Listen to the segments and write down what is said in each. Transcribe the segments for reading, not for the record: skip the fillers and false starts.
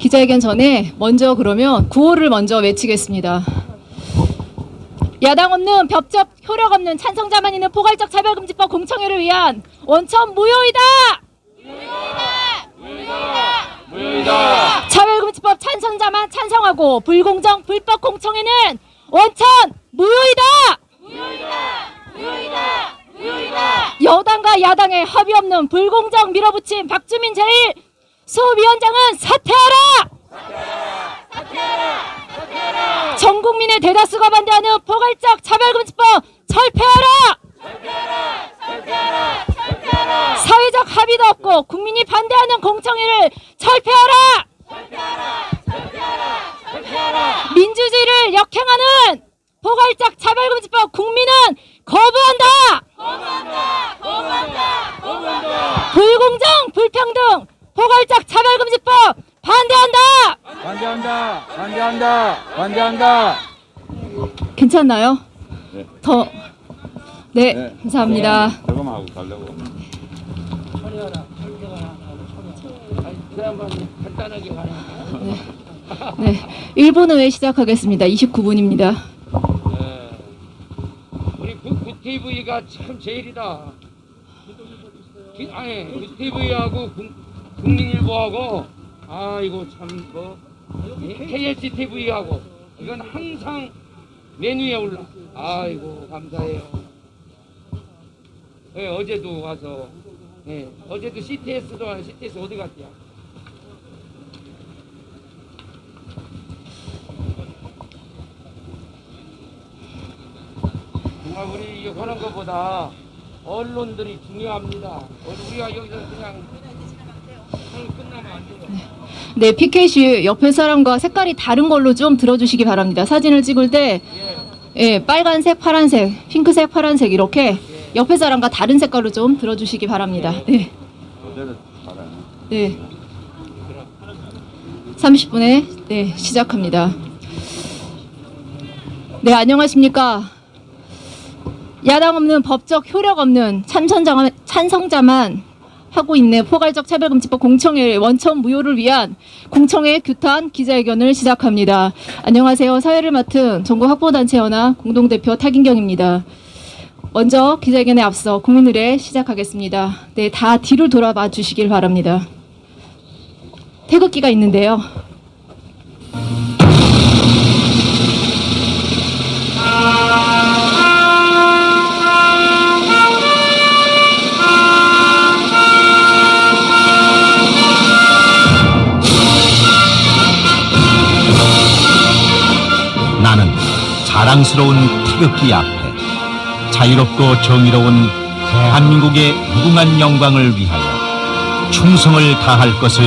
기자회견 전에 먼저 그러면 구호를 먼저 외치겠습니다. 야당 없는 법적 효력 없는 찬성자만 있는 포괄적 차별금지법 공청회를 위한 원천 무효이다! 무효이다! 차별금지법 찬성자만 찬성하고 불공정 불법 공청회는 원천 무효이다! 여당과 야당의 합의 없는 불공정 밀어붙인 박주민 제1수위원장은 사퇴하라! 전 국민의 대다수가 반대하는 포괄적 차별금지법 철폐하라! 사회적 합의도 없고 국민이 반대하는 공청회를 철폐하라! 민주주의를 역행하는 포괄적 차별금지법 국민은 거부한다! 불공정 불평등 포괄적 차별금지법 반대한다! 반대한다. 괜찮나요? 네. 네, 감사합니다. 저거만 하고 가려고. 네, 1분 후에 시작하겠습니다. 29분입니다. 우리 TV가 참 제일이다. 아니, TV하고 국민일보하고 이거 참 KLC TV하고 이건 항상 메뉴에 올라. 아이고 감사해요. 어제도 와서 어제도 CTS도 와서 CTS 어디 갔냐? 정말 우리 이거 하는 것보다 언론들이 중요합니다. 우리가 여기서 그냥 끝나면 안 돼요. 네, PKC 옆에 사람과 색깔이 다른 걸로 좀 들어주시기 바랍니다. 사진을 찍을 때 빨간색, 파란색, 핑크색, 파란색 이렇게 옆에 사람과 다른 색깔로 좀 들어주시기 바랍니다. 네. 네. 30분에 시작합니다. 네, 안녕하십니까. 야당 없는 법적 효력 없는 찬성자만 하고 있는 포괄적 차별금지법 공청회 원천 무효를 위한 공청회 규탄 기자회견을 시작합니다. 안녕하세요. 사회를 맡은 전국학부단체연합 공동대표 타긴경입니다. 먼저 기자회견에 앞서 국민의례 시작하겠습니다. 네, 다 뒤를 돌아봐 주시길 바랍니다. 태극기가 있는데요. 나는 자랑스러운 태극기 앞에 자유롭고 정의로운 대한민국의 무궁한 영광을 위하여 충성을 다할 것을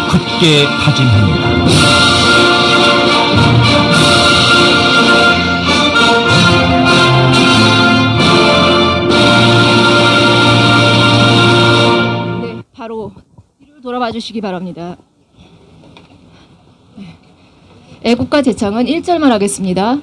굳게 다짐합니다. 네, 바로 뒤를 돌아봐 주시기 바랍니다. 애국가 제창은 1절만 하겠습니다.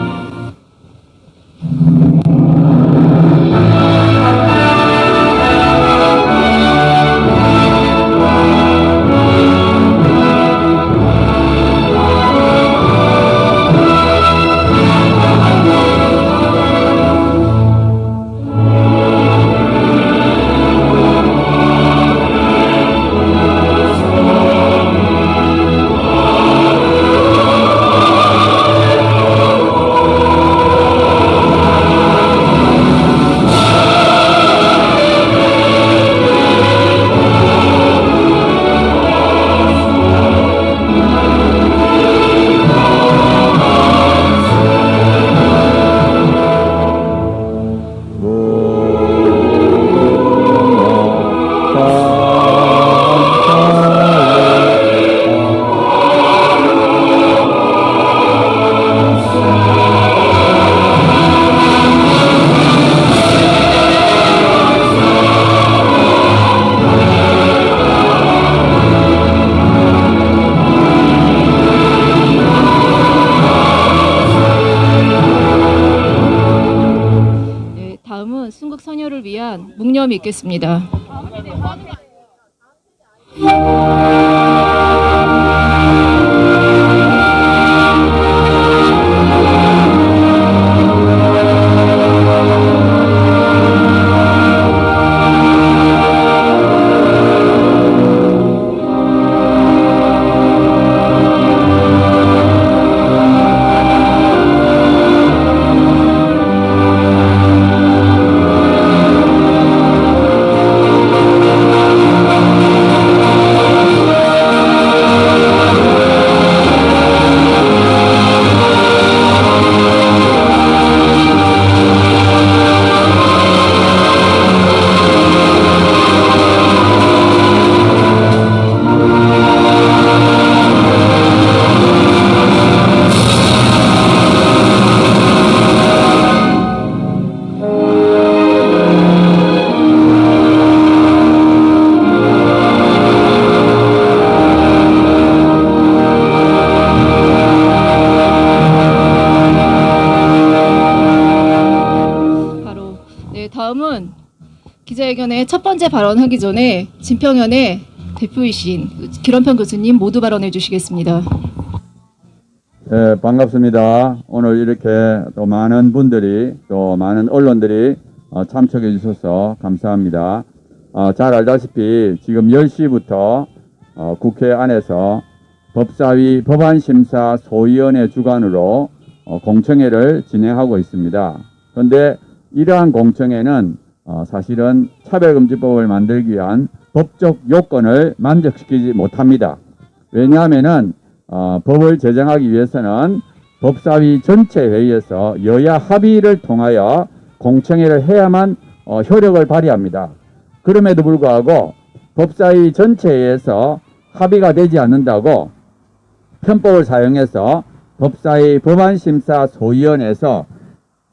선열을 위한 묵념이 있겠습니다. 기자회견의 첫 번째 발언하기 전에 진평연의 대표이신 기런평 교수님 모두 발언해 주시겠습니다. 네, 반갑습니다. 오늘 이렇게 또 많은 분들이 또 많은 언론들이 참석해 주셔서 감사합니다. 잘 알다시피 지금 10시부터 국회 안에서 법사위 법안심사 소위원회 주관으로 공청회를 진행하고 있습니다. 그런데 이러한 공청회는 사실은 차별금지법을 만들기 위한 법적 요건을 만족시키지 못합니다. 왜냐하면은 법을 제정하기 위해서는 법사위 전체 회의에서 여야 합의를 통하여 공청회를 해야만 효력을 발휘합니다. 그럼에도 불구하고 법사위 전체에서 합의가 되지 않는다고 편법을 사용해서 법사위 법안심사 소위원회에서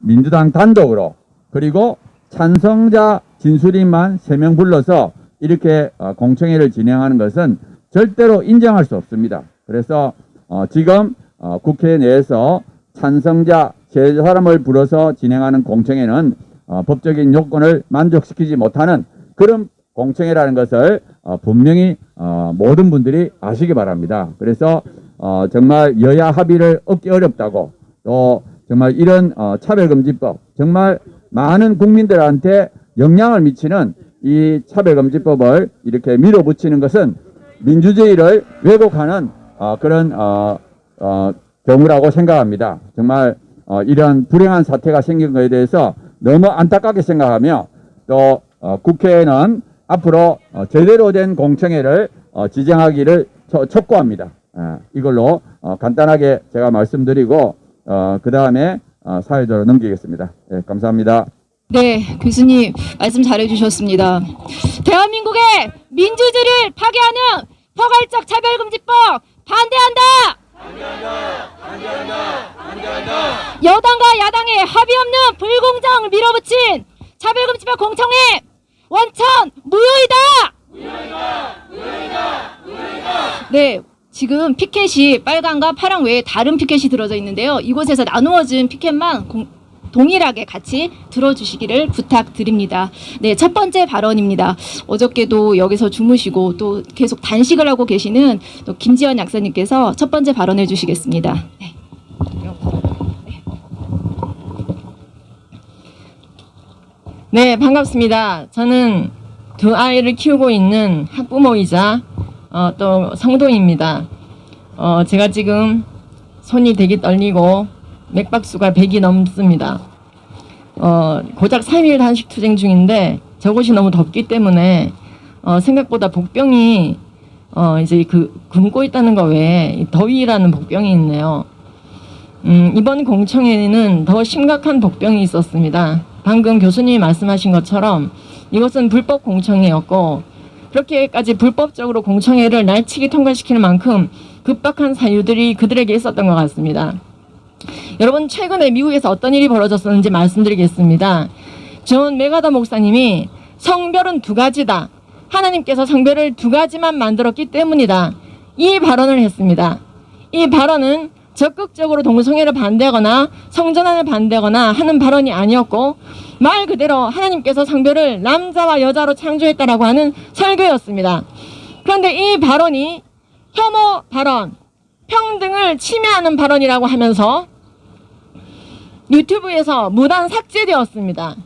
민주당 단독으로 그리고 찬성자 진술인만 3명 불러서 이렇게 공청회를 진행하는 것은 절대로 인정할 수 없습니다. 그래서 지금 국회 내에서 찬성자 3사람을 불러서 진행하는 공청회는 법적인 요건을 만족시키지 못하는 그런 공청회라는 것을 분명히 모든 분들이 아시기 바랍니다. 그래서 정말 여야 합의를 얻기 어렵다고 또 정말 이런 차별금지법 정말 많은 국민들한테 영향을 미치는 이 차별금지법을 이렇게 밀어붙이는 것은 민주주의를 왜곡하는 그런 경우라고 생각합니다. 정말 이런 불행한 사태가 생긴 것에 대해서 너무 안타깝게 생각하며 또 국회에는 앞으로 제대로 된 공청회를 지정하기를 촉구합니다. 이걸로 간단하게 제가 말씀드리고 그 다음에 사회적으로 넘기겠습니다. 네, 감사합니다. 네, 교수님 말씀 잘해주셨습니다. 대한민국의 민주주의를 파괴하는 포괄적 차별금지법 반대한다! 여당과 야당의 합의 없는 불공정을 밀어붙인 차별금지법 공청회 원천 무효이다! 네, 지금 피켓이 빨강과 파랑 외에 다른 피켓이 들어져 있는데요. 이곳에서 나누어진 피켓만 동일하게 같이 들어주시기를 부탁드립니다. 네, 첫 번째 발언입니다. 어저께도 여기서 주무시고 또 계속 단식을 하고 계시는 또 김지연 약사님께서 첫 번째 발언해 주시겠습니다. 네. 네, 반갑습니다. 저는 2아이를 키우고 있는 학부모이자 또 성도입니다. 제가 지금 손이 되게 떨리고 맥박수가 100이 넘습니다. 고작 3일 단식 투쟁 중인데 저곳이 너무 덥기 때문에 생각보다 복병이 이제 굶고 있다는 거 외에 더위라는 복병이 있네요. 이번 공청회는 더 심각한 복병이 있었습니다. 방금 교수님이 말씀하신 것처럼 이것은 불법 공청회였고 그렇게까지 불법적으로 공청회를 날치기 통과시키는 만큼 급박한 사유들이 그들에게 있었던 것 같습니다. 여러분, 최근에 미국에서 어떤 일이 벌어졌었는지 말씀드리겠습니다. 존 메가더 목사님이 성별은 2가지다. 하나님께서 성별을 2가지만 만들었기 때문이다. 이 발언을 했습니다. 이 발언은 적극적으로 동성애를 반대하거나 성전환을 반대하거나 하는 발언이 아니었고 말 그대로 하나님께서 성별을 남자와 여자로 창조했다라고 하는 설교였습니다. 그런데 이 발언이 혐오 발언, 평등을 침해하는 발언이라고 하면서 유튜브에서 무단 삭제되었습니다.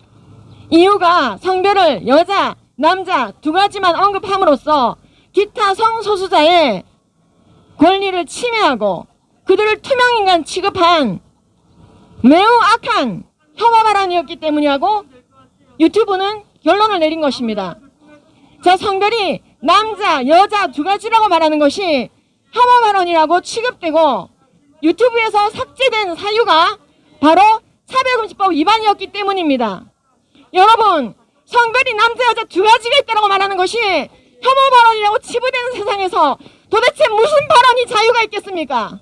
이유가 성별을 여자, 남자 2가지만 언급함으로써 기타 성소수자의 권리를 침해하고 그들을 투명인간 취급한 매우 악한 혐오 발언이었기 때문이라고 유튜브는 결론을 내린 것입니다. 자, 성별이 남자, 여자 2가지라고 말하는 것이 혐오 발언이라고 취급되고 유튜브에서 삭제된 사유가 바로 차별금지법 위반이었기 때문입니다. 여러분, 성별이 남자, 여자 2가지가 있다고 말하는 것이 혐오 발언이라고 치부되는 세상에서 도대체 무슨 발언이 자유가 있겠습니까?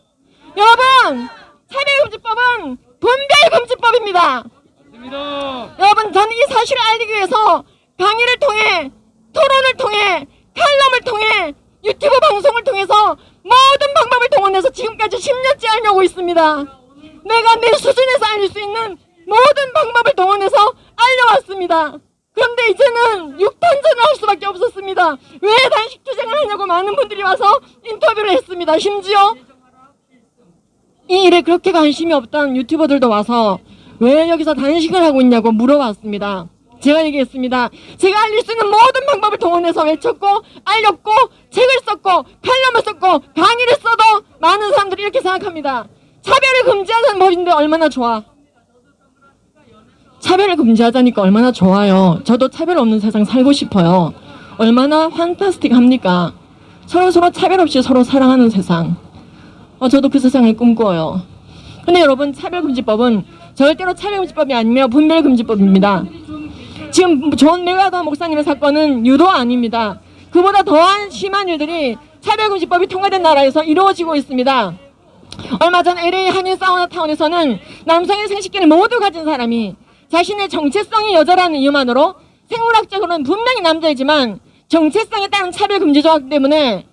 여러분, 차별금지법은 분별금지법입니다. 여러분, 저는 이 사실을 알리기 위해서 강의를 통해, 토론을 통해, 칼럼을 통해, 유튜브 방송을 통해서 모든 방법을 동원해서 지금까지 10년째 알려오고 있습니다. 내가 내 수준에서 알릴 수 있는 모든 방법을 동원해서 알려왔습니다. 그런데 이제는 육탄전을 할 수밖에 없었습니다. 왜 단식 투쟁을 하냐고 많은 분들이 와서 인터뷰를 했습니다. 심지어 이 일에 그렇게 관심이 없던 유튜버들도 와서 왜 여기서 단식을 하고 있냐고 물어봤습니다. 제가 얘기했습니다. 제가 알릴 수 있는 모든 방법을 동원해서 외쳤고 알렸고 책을 썼고 칼럼을 썼고 강의를 써도 많은 사람들이 이렇게 생각합니다. 차별을 금지하자는 법인데 얼마나 좋아. 차별을 금지하자니까 얼마나 좋아요. 저도 차별 없는 세상 살고 싶어요. 얼마나 판타스틱합니까? 서로 차별 없이 서로 사랑하는 세상. 저도 그 세상을 꿈꿔요. 근데 여러분, 차별금지법은 절대로 차별금지법이 아니며 분별금지법입니다. 지금 존 맥아더 목사님의 사건은 유도 아닙니다. 그보다 더한 심한 일들이 차별금지법이 통과된 나라에서 이루어지고 있습니다. 얼마 전 LA 한인 사우나타운에서는 남성의 생식기를 모두 가진 사람이 자신의 정체성이 여자라는 이유만으로 생물학적으로는 분명히 남자이지만 정체성에 따른 차별금지 조항 때문에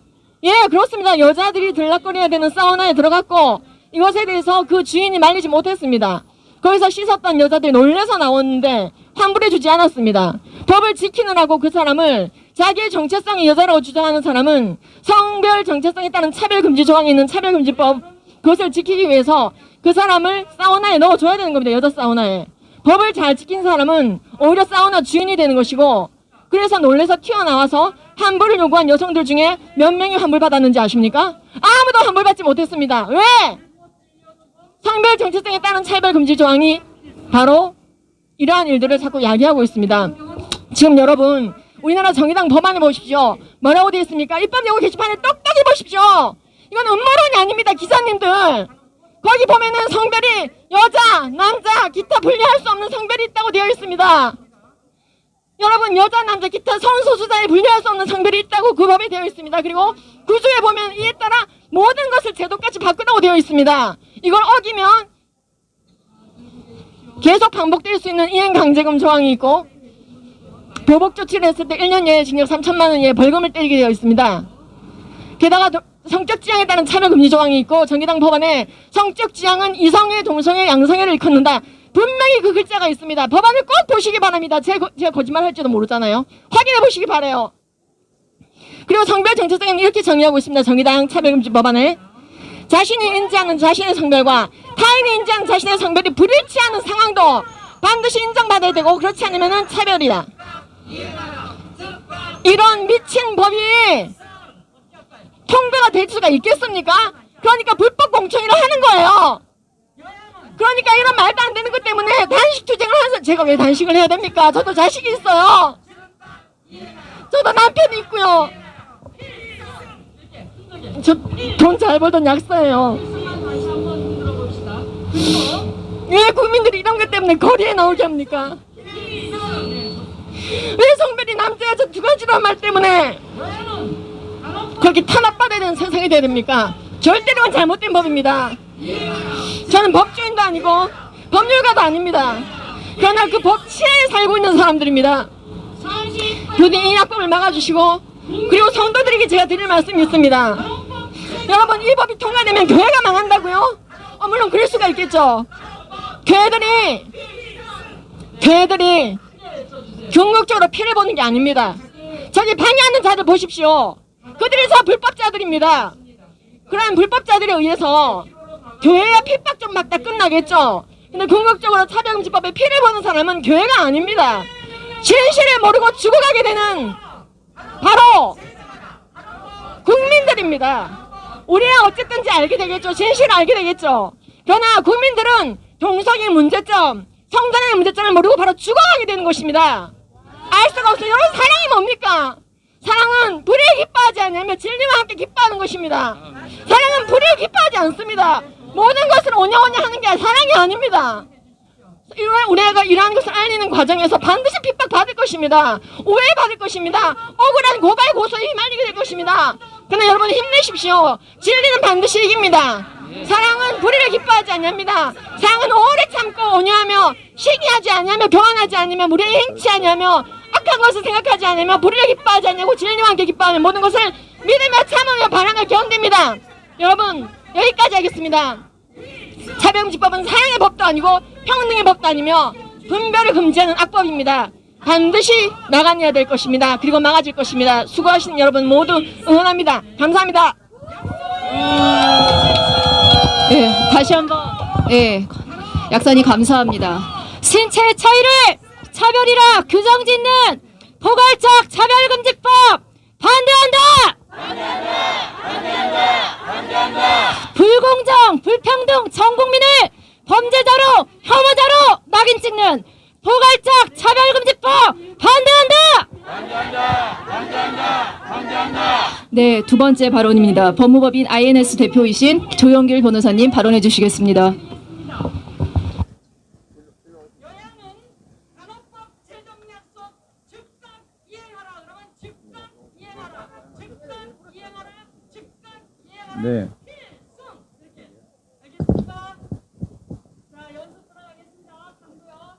그렇습니다. 여자들이 들락거려야 되는 사우나에 들어갔고 이것에 대해서 그 주인이 말리지 못했습니다. 거기서 씻었던 여자들이 놀래서 나왔는데 환불해주지 않았습니다. 법을 지키느라고 그 사람을 자기의 정체성이 여자라고 주장하는 사람은 성별 정체성에 따른 차별금지 조항이 있는 차별금지법 그것을 지키기 위해서 그 사람을 사우나에 넣어줘야 되는 겁니다. 여자 사우나에. 법을 잘 지킨 사람은 오히려 사우나 주인이 되는 것이고 그래서 놀래서 튀어나와서 환불을 요구한 여성들 중에 몇 명이 환불받았는지 아십니까? 아무도 환불받지 못했습니다. 왜? 성별 정체성에 따른 차별금지 조항이 바로 이러한 일들을 자꾸 야기하고 있습니다. 지금 여러분 우리나라 정의당 법안을 보십시오. 뭐라고 되어 있습니까? 입법 예고 게시판에 똑똑히 보십시오. 이건 음모론이 아닙니다. 기자님들. 거기 보면은 성별이 여자, 남자, 기타 분리할 수 없는 성별이 있다고 되어 있습니다. 여러분 여자, 남자, 기타 성소수자에 분리할 수 없는 성별이 있다고 그 법에 되어 있습니다. 그리고 구조에 보면 이에 따라 모든 것을 제도까지 바꾸라고 되어 있습니다. 이걸 어기면 계속 반복될 수 있는 이행강제금 조항이 있고 보복 조치를 했을 때 1년 이하의 징역 3천만 원 이하의 벌금을 때리게 되어 있습니다. 게다가 성적 지향에 따른 차별금지 조항이 있고 정의당 법안에 성적 지향은 이성애, 동성애, 양성애를 일컫는다. 분명히 그 글자가 있습니다. 법안을 꼭 보시기 바랍니다. 제가 거짓말 할지도 모르잖아요. 확인해 보시기 바라요. 그리고 성별 정체성은 이렇게 정의하고 있습니다. 정의당 차별금지 법안에 자신이 인지하는 자신의 성별과 타인이 인지하는 자신의 성별이 불일치하는 상황도 반드시 인정받아야 되고 그렇지 않으면 차별이다. 이런 미친 법이 통과가 될 수가 있겠습니까? 그러니까 불법 공청회를 하는 거예요. 그러니까 이런 말도 안 되는 것 때문에 단식 투쟁을 하면서 제가 왜 단식을 해야 됩니까? 저도 자식이 있어요. 저도 남편이 있고요. 저 돈 잘 벌던 약사예요. 왜 국민들이 이런 것 때문에 거리에 나오게 합니까? 왜 성별이 남자 여자 두 가지란 말 때문에 그렇게 탄압받아야 되는 세상이 돼야 됩니까? 절대로 잘못된 법입니다. 저는 법조인도 아니고 법률가도 아닙니다. 그러나 그 법치에 살고 있는 사람들입니다. 부디 이 약법을 막아주시고 그리고 성도들에게 제가 드릴 말씀이 있습니다. 여러분 이 법이 통과되면 교회가 망한다고요? 물론 그럴 수가 있겠죠. 교회들이 궁극적으로 피를 보는 게 아닙니다. 저기 방해하는 자들 보십시오. 그들이 다 불법자들입니다. 그런 불법자들에 의해서 교회에 핍박 좀 받다 끝나겠죠. 근데 궁극적으로 차별금지법에 피를 보는 사람은 교회가 아닙니다. 진실을 모르고 죽어가게 되는 바로 국민들입니다. 우리는 어쨌든지 알게 되겠죠. 진실을 알게 되겠죠. 그러나 국민들은 동성애 문제점, 성전의 문제점을 모르고 바로 죽어가게 되는 것입니다. 알 수가 없어요. 여러분 사랑이 뭡니까? 사랑은 불의에 기뻐하지 않으며 진리와 함께 기뻐하는 것입니다. 사랑은 불의에 기뻐하지 않습니다. 모든 것을 오냐오냐 하는 게 사랑이 아닙니다. 우리가 이러한 것을 알리는 과정에서 반드시 핍박받을 것입니다. 오해받을 것입니다. 억울한 고발 고소에 휘말리게 될 것입니다. 그러나 여러분 힘내십시오. 진리는 반드시 이깁니다. 사랑은 불의를 기뻐하지 아니합니다. 사랑은 오래 참고 온유하며 시기하지 아니하며 교환하지 아니며 무례히 행치 아니하며 악한 것을 생각하지 않으며 불의를 기뻐하지 않냐고 진리와 함께 기뻐하는 모든 것을 믿으며 참으며 바람을 견딥니다. 여러분 여기까지 하겠습니다. 차별금지법은 사랑의 법도 아니고 평등의 법도 아니며 분별을 금지하는 악법입니다. 반드시 나가야 될 것입니다. 그리고 막아질 것입니다. 수고하시는 여러분 모두 응원합니다. 감사합니다. 예, 다시 한번 예, 약사님 감사합니다. 신체 차이를 차별이라 규정짓는 포괄적 차별금지법 반대한다. 불공정, 불평등 전 국민을 범죄자로, 혐오자로 낙인 찍는 포괄적 차별금지법 반대한다. 네, 두 번째 발언입니다. 법무법인 INS 대표이신 조영길 변호사님 발언해 주시겠습니다. 네.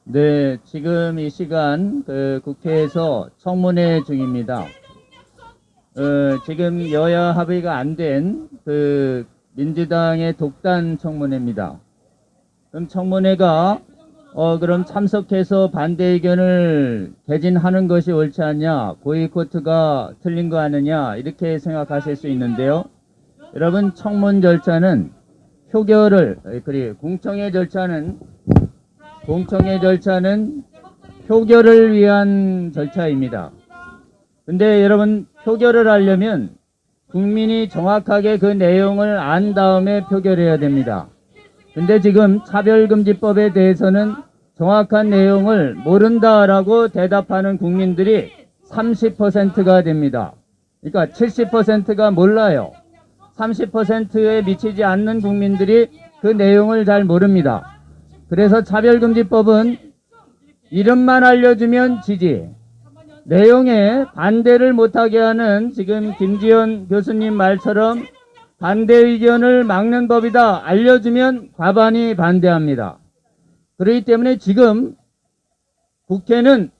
네, 지금 이 시간 국회에서 청문회 중입니다. 지금 여야 합의가 안 된 민주당의 독단 청문회입니다. 그럼 청문회가 그럼 참석해서 반대 의견을 개진하는 것이 옳지 않냐, 보이콧가 틀린 거 아니냐 이렇게 생각하실 수 있는데요. 여러분, 청문 절차는 그리고 공청회 절차는 표결을 위한 절차입니다. 근데 여러분, 표결을 하려면 국민이 정확하게 그 내용을 안 다음에 표결해야 됩니다. 근데 지금 차별금지법에 대해서는 정확한 내용을 모른다라고 대답하는 국민들이 30%가 됩니다. 그러니까 70%가 몰라요. 30%에 미치지 않는 국민들이 그 내용을 잘 모릅니다. 그래서 차별금지법은 이름만 알려주면 지지, 내용에 반대를 못하게 하는 지금 김지현 교수님 말처럼 반대 의견을 막는 법이다 알려주면 과반이 반대합니다. 그렇기 때문에 지금 국회는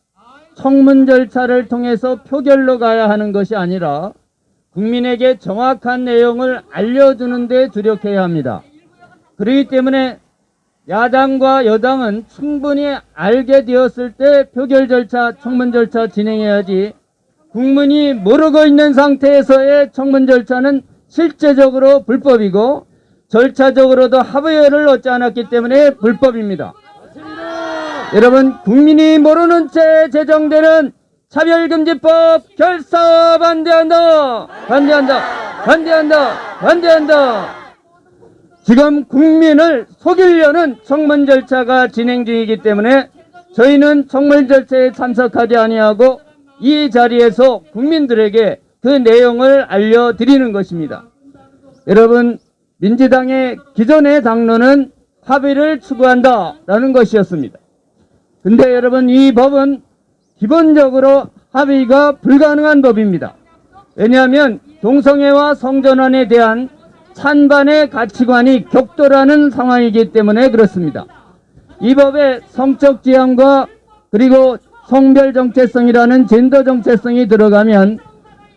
청문 절차를 통해서 표결로 가야 하는 것이 아니라 국민에게 정확한 내용을 알려주는 데 주력해야 합니다. 그렇기 때문에 야당과 여당은 충분히 알게 되었을 때 표결 절차, 청문 절차 진행해야지, 국민이 모르고 있는 상태에서의 청문 절차는 실제적으로 불법이고 절차적으로도 합의를 얻지 않았기 때문에 불법입니다. 여러분, 국민이 모르는 채 제정되는 차별금지법 결사 반대한다! 반대한다! 반대한다! 반대한다! 지금 국민을 속이려는 청문 절차가 진행 중이기 때문에 저희는 청문 절차에 참석하지 아니하고 이 자리에서 국민들에게 그 내용을 알려드리는 것입니다. 여러분, 민주당의 기존의 당론은 합의를 추구한다라는 것이었습니다. 근데 여러분, 이 법은 기본적으로 합의가 불가능한 법입니다. 왜냐하면 동성애와 성전환에 대한 찬반의 가치관이 격돌하는 상황이기 때문에 그렇습니다. 이 법에 성적 지향과 그리고 성별 정체성이라는 젠더 정체성이 들어가면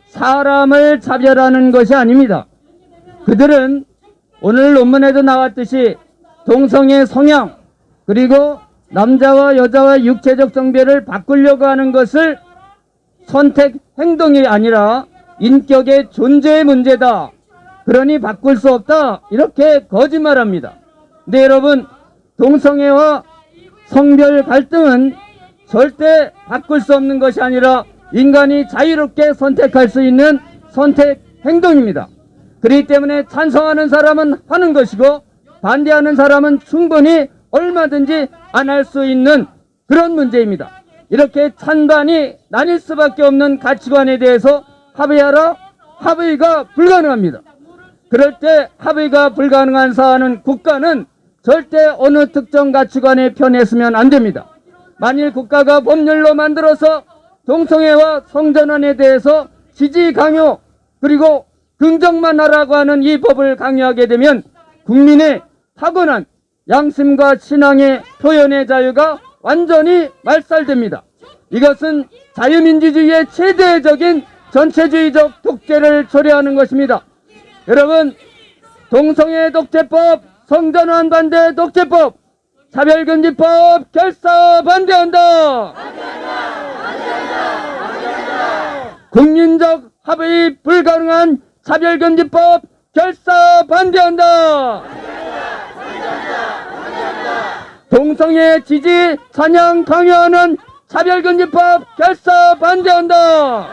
사람을 차별하는 것이 아닙니다. 그들은 오늘 논문에도 나왔듯이 동성애 성향 그리고 남자와 여자와 육체적 성별을 바꾸려고 하는 것을 선택 행동이 아니라 인격의 존재의 문제다. 그러니 바꿀 수 없다. 이렇게 거짓말합니다. 근데 여러분, 동성애와 성별 갈등은 절대 바꿀 수 없는 것이 아니라 인간이 자유롭게 선택할 수 있는 선택 행동입니다. 그렇기 때문에 찬성하는 사람은 하는 것이고 반대하는 사람은 충분히 얼마든지 안 할 수 있는 그런 문제입니다. 이렇게 찬반이 나뉠 수밖에 없는 가치관에 대해서 합의하라? 합의가 불가능합니다. 그럴 때 합의가 불가능한 사안은 국가는 절대 어느 특정 가치관에 편했으면 안 됩니다. 만일 국가가 법률로 만들어서 동성애와 성전환에 대해서 지지 강요 그리고 긍정만 하라고 하는 이 법을 강요하게 되면 국민의 타고난 양심과 신앙의 표현의 자유가 완전히 말살됩니다. 이것은 자유민주주의의 최대적인 전체주의적 독재를 초래하는 것입니다. 여러분, 동성애 독재법, 성전환 반대 독재법, 차별금지법 결사 반대한다. 국민적 합의 불가능한 차별금지법 결사 반대한다. 동성애 지지 찬양 강요하는 차별금지법 결사 반대한다.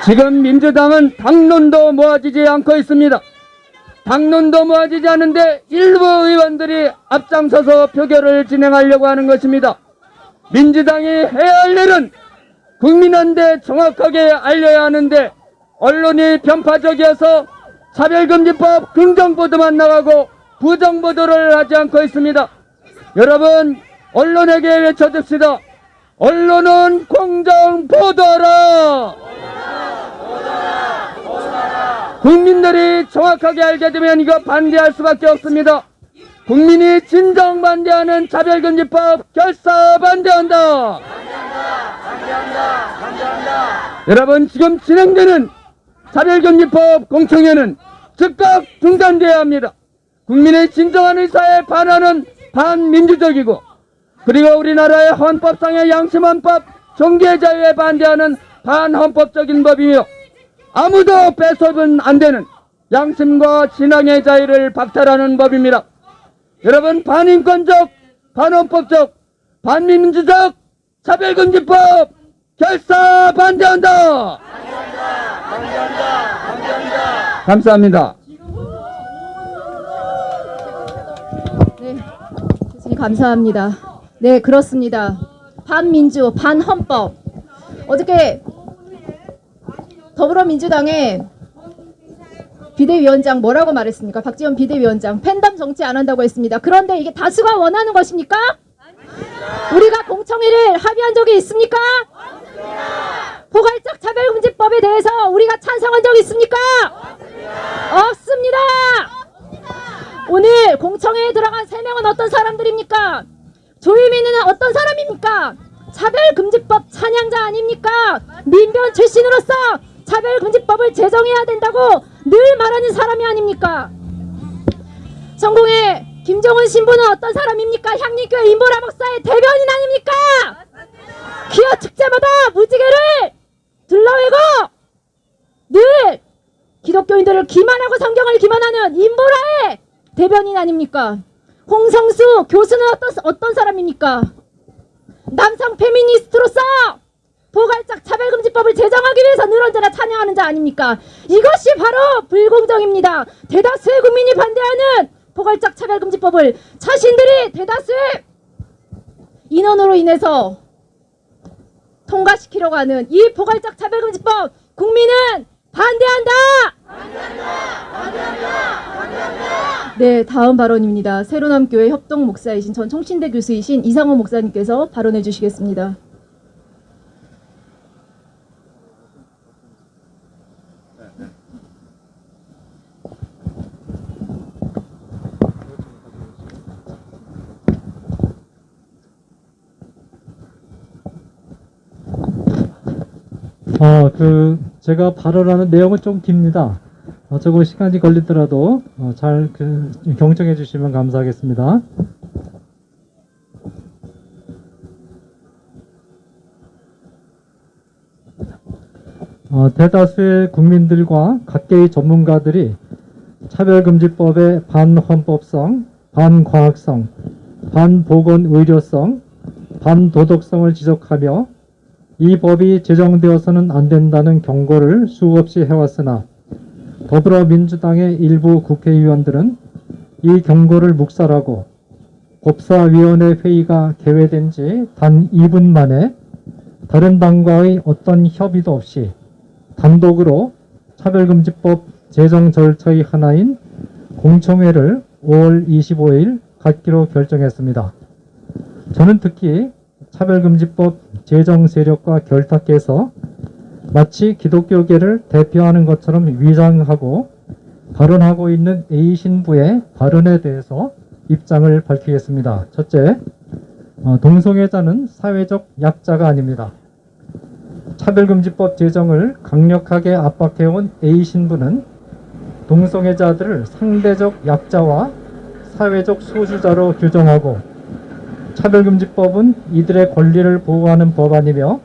지금 민주당은 당론도 모아지지 않고 있습니다. 당론도 모아지지 않은데 일부 의원들이 앞장서서 표결을 진행하려고 하는 것입니다. 민주당이 해야 할 일은 국민한테 정확하게 알려야 하는데 언론이 편파적이어서 차별금지법 긍정보도만 나가고 부정보도를 하지 않고 있습니다. 여러분, 언론에게 외쳐줍시다. 언론은 공정보도하라. 국민들이 정확하게 알게 되면 이거 반대할 수밖에 없습니다. 국민이 진정 반대하는 차별금지법 결사 반대한다. 여러분, 지금 진행되는 차별금지법 공청회는 즉각 중단돼야 합니다. 국민의 진정한 의사에 반하는 반민주적이고, 그리고 우리나라의 헌법상의 양심헌법 종교자유에 반대하는 반헌법적인 법이며, 아무도 뺏어서는 안 되는 양심과 신앙의 자유를 박탈하는 법입니다. 여러분, 반인권적, 반헌법적, 반민주적 차별금지법 결사 반대한다. 감사합니다. 네, 교수님 감사합니다. 네, 그렇습니다. 반민주, 반헌법. 어저께 더불어민주당의 비대위원장 뭐라고 말했습니까? 박지원 비대위원장 팬덤 정치 안 한다고 했습니다. 그런데 이게 다수가 원하는 것입니까? 우리가 공청회를 합의한 적이 있습니까? 포괄적 차별금지법에 대해서 우리가 찬성한 적이 있습니까? 없습니다. 오늘 공청회에 들어간 3명은 어떤 사람들입니까? 조유민은 어떤 사람입니까? 차별금지법 찬양자 아닙니까? 민변 출신으로서 차별금지법을 제정해야 된다고 늘 말하는 사람이 아닙니까? 성공회 김정은 신부는 어떤 사람입니까? 향림교회 임보라 목사의 대변인 아닙니까? 기어 축제마다 무지개를 둘러매고 늘 기독교인들을 기만하고 성경을 기만하는 임보라의 대변인 아닙니까? 홍성수 교수는 어떤 사람입니까? 남성 페미니스트로서 포괄적 차별금지법을 제정하기 위해서 늘 언제나 찬양하는 자 아닙니까? 이것이 바로 불공정입니다. 대다수의 국민이 반대하는 포괄적 차별금지법을 자신들이 대다수의 인원으로 인해서 통과시키려고 하는 이 포괄적 차별금지법 국민은 반대한다! 네, 다음 발언입니다. 새로남교회 협동 목사이신 전 총신대 교수이신 이상호 목사님께서 발언해 주시겠습니다. 제가 발언하는 내용은 좀 깁니다. 조금 시간이 걸리더라도 잘 경청해 주시면 감사하겠습니다. 대다수의 국민들과 각계의 전문가들이 차별금지법의 반헌법성, 반과학성, 반보건의료성, 반도덕성을 지적하며 이 법이 제정되어서는 안 된다는 경고를 수없이 해왔으나 더불어민주당의 일부 국회의원들은 이 경고를 묵살하고 법사위원회 회의가 개회된 지 단 2분 만에 다른 당과의 어떤 협의도 없이 단독으로 차별금지법 제정 절차의 하나인 공청회를 5월 25일 갖기로 결정했습니다. 저는 특히 차별금지법 제정 세력과 결탁해서 마치 기독교계를 대표하는 것처럼 위장하고 발언하고 있는 A 신부의 발언에 대해서 입장을 밝히겠습니다. 첫째, 동성애자는 사회적 약자가 아닙니다. 차별금지법 제정을 강력하게 압박해온 A 신부는 동성애자들을 상대적 약자와 사회적 소수자로 규정하고 차별금지법은 이들의 권리를 보호하는 법안이며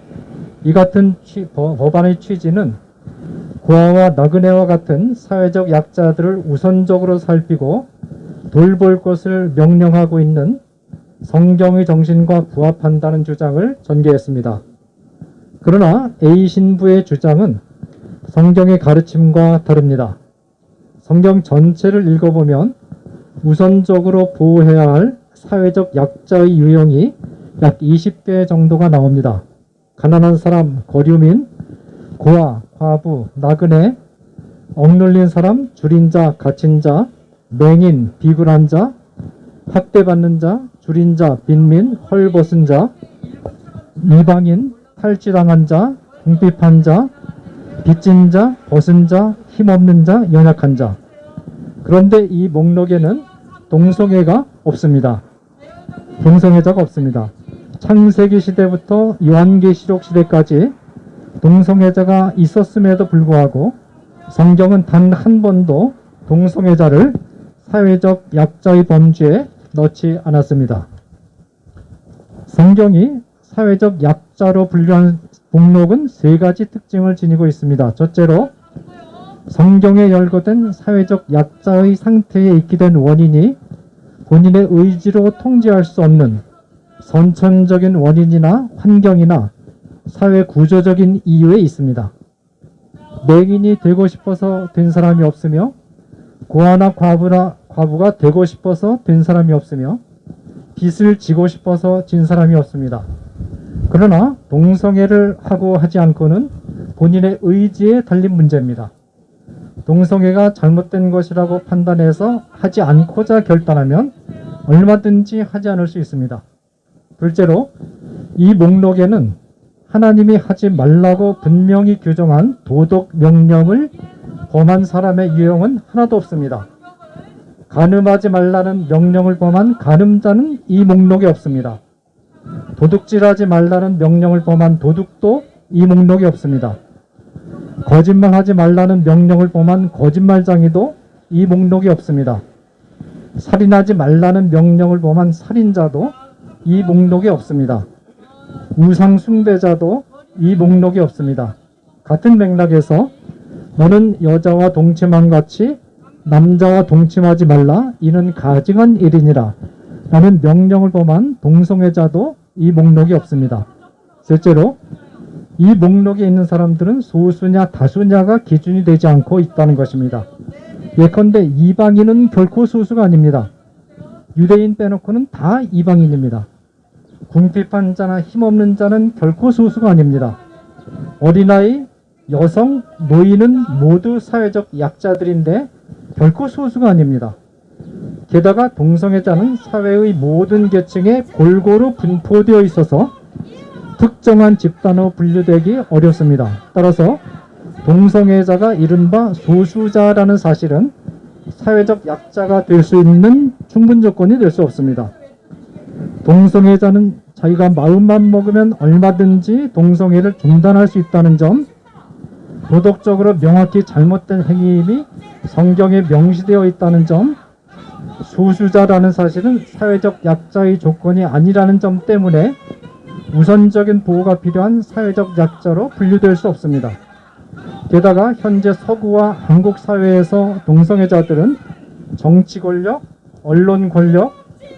이 같은 법안의 취지는 고아와 나그네와 같은 사회적 약자들을 우선적으로 살피고 돌볼 것을 명령하고 있는 성경의 정신과 부합한다는 주장을 전개했습니다. 그러나 A 신부의 주장은 성경의 가르침과 다릅니다. 성경 전체를 읽어보면 우선적으로 보호해야 할 사회적 약자의 유형이 약 20개 정도가 나옵니다. 가난한 사람, 거류민, 고아, 과부, 나그네, 억눌린 사람, 줄인 자, 갇힌 자, 맹인, 비굴한 자, 학대받는 자, 줄인 자, 빈민, 헐벗은 자, 이방인, 탈취당한 자, 궁핍한 자, 빚진 자, 벗은 자, 힘없는 자, 연약한 자. 그런데 이 목록에는 동성애가 없습니다. 동성애자가 없습니다. 창세기 시대부터 요한계시록 시대까지 동성애자가 있었음에도 불구하고 성경은 단 한 번도 동성애자를 사회적 약자의 범주에 넣지 않았습니다. 성경이 사회적 약자로 분류한 목록은 세 가지 특징을 지니고 있습니다. 첫째로 성경에 열거된 사회적 약자의 상태에 있게 된 원인이 본인의 의지로 통제할 수 없는 선천적인 원인이나 환경이나 사회 구조적인 이유에 있습니다. 맹인이 되고 싶어서 된 사람이 없으며 고아나 과부가 되고 싶어서 된 사람이 없으며 빚을 지고 싶어서 진 사람이 없습니다. 그러나 동성애를 하고 하지 않고는 본인의 의지에 달린 문제입니다. 동성애가 잘못된 것이라고 판단해서 하지 않고자 결단하면 얼마든지 하지 않을 수 있습니다. 둘째로 이 목록에는 하나님이 하지 말라고 분명히 규정한 도덕 명령을 범한 사람의 유형은 하나도 없습니다. 간음하지 말라는 명령을 범한 간음자는 이 목록에 없습니다. 도둑질하지 말라는 명령을 범한 도둑도 이 목록에 없습니다. 거짓말하지 말라는 명령을 범한 거짓말장이도 이 목록에 없습니다. 살인하지 말라는 명령을 범한 살인자도 이 목록에 없습니다. 우상 숭배자도 이 목록에 없습니다. 같은 맥락에서 너는 여자와 동침한 같이 남자와 동침하지 말라 이는 가증한 일이니라 라는 명령을 범한 동성애자도 이 목록에 없습니다. 셋째로 이 목록에 있는 사람들은 소수냐 다수냐가 기준이 되지 않고 있다는 것입니다. 예컨대 이방인은 결코 소수가 아닙니다. 유대인 빼놓고는 다 이방인입니다. 궁핍한 자나 힘없는 자는 결코 소수가 아닙니다. 어린아이, 여성, 노인은 모두 사회적 약자들인데 결코 소수가 아닙니다. 게다가 동성애자는 사회의 모든 계층에 골고루 분포되어 있어서 특정한 집단으로 분류되기 어렵습니다. 따라서 동성애자가 이른바 소수자라는 사실은 사회적 약자가 될 수 있는 충분 조건이 될 수 없습니다. 동성애자는 자기가 마음만 먹으면 얼마든지 동성애를 중단할 수 있다는 점, 도덕적으로 명확히 잘못된 행위임이 성경에 명시되어 있다는 점, 소수자라는 사실은 사회적 약자의 조건이 아니라는 점 때문에 우선적인 보호가 필요한 사회적 약자로 분류될 수 없습니다. 게다가 현재 서구와 한국 사회에서 동성애자들은 정치 권력, 언론 권력,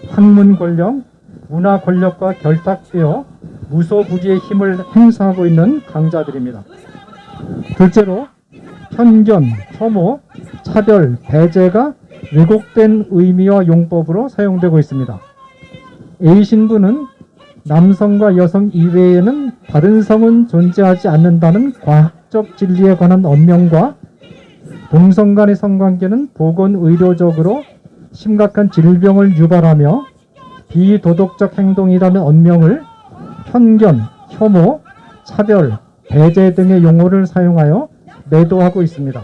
학문 권력, 문화 권력과 결탁되어 무소부지의 힘을 행사하고 있는 강자들입니다. 둘째로 편견, 혐오, 차별, 배제가 왜곡된 의미와 용법으로 사용되고 있습니다. A 신부는 남성과 여성 이외에는 다른 성은 존재하지 않는다는 과학적 진리에 관한 언명과 동성 간의 성관계는 보건의료적으로 심각한 질병을 유발하며 비도덕적 행동이라는 언명을 편견, 혐오, 차별, 배제 등의 용어를 사용하여 매도하고 있습니다.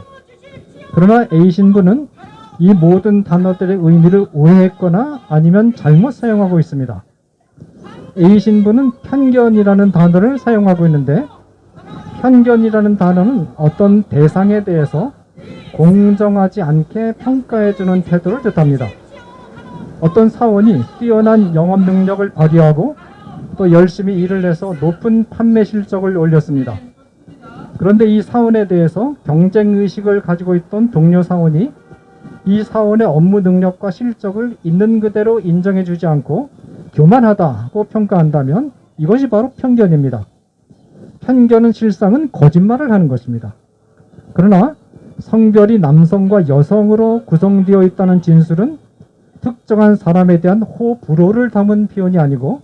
그러나 A 신부는 이 모든 단어들의 의미를 오해했거나 아니면 잘못 사용하고 있습니다. A 신부는 편견이라는 단어를 사용하고 있는데 편견이라는 단어는 어떤 대상에 대해서 공정하지 않게 평가해주는 태도를 뜻합니다. 어떤 사원이 뛰어난 영업 능력을 발휘하고 또 열심히 일을 해서 높은 판매 실적을 올렸습니다. 그런데 이 사원에 대해서 경쟁의식을 가지고 있던 동료 사원이 이 사원의 업무 능력과 실적을 있는 그대로 인정해주지 않고 교만하다고 평가한다면 이것이 바로 편견입니다. 편견은 실상은 거짓말을 하는 것입니다. 그러나 성별이 남성과 여성으로 구성되어 있다는 진술은 특정한 사람에 대한 호불호를 담은 표현이 아니고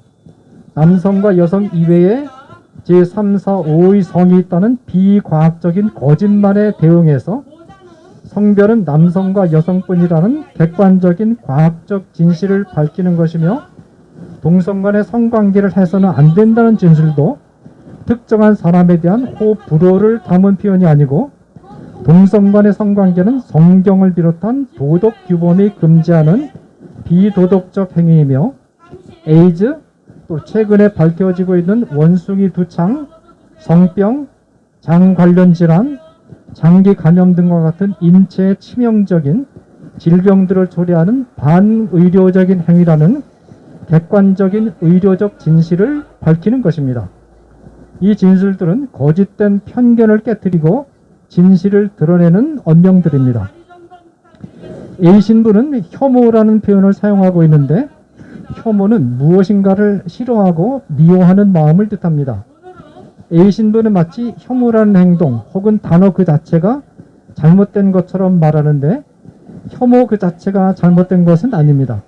남성과 여성 이외에 제3, 4, 5의 성이 있다는 비과학적인 거짓말에 대응해서 성별은 남성과 여성뿐이라는 객관적인 과학적 진실을 밝히는 것이며 동성 간의 성관계를 해서는 안 된다는 진술도 특정한 사람에 대한 호불호를 담은 표현이 아니고 동성 간의 성관계는 성경을 비롯한 도덕 규범이 금지하는 비도덕적 행위이며 에이즈, 또 최근에 밝혀지고 있는 원숭이 두창, 성병, 장 관련 질환, 장기 감염 등과 같은 인체에 치명적인 질병들을 초래하는 반의료적인 행위라는 객관적인 의료적 진실을 밝히는 것입니다. 이 진술들은 거짓된 편견을 깨뜨리고 진실을 드러내는 언명들입니다. A 신부는 혐오라는 표현을 사용하고 있는데 혐오는 무엇인가를 싫어하고 미워하는 마음을 뜻합니다. A 신부는 마치 혐오라는 행동 혹은 단어 그 자체가 잘못된 것처럼 말하는데 혐오 그 자체가 잘못된 것은 아닙니다.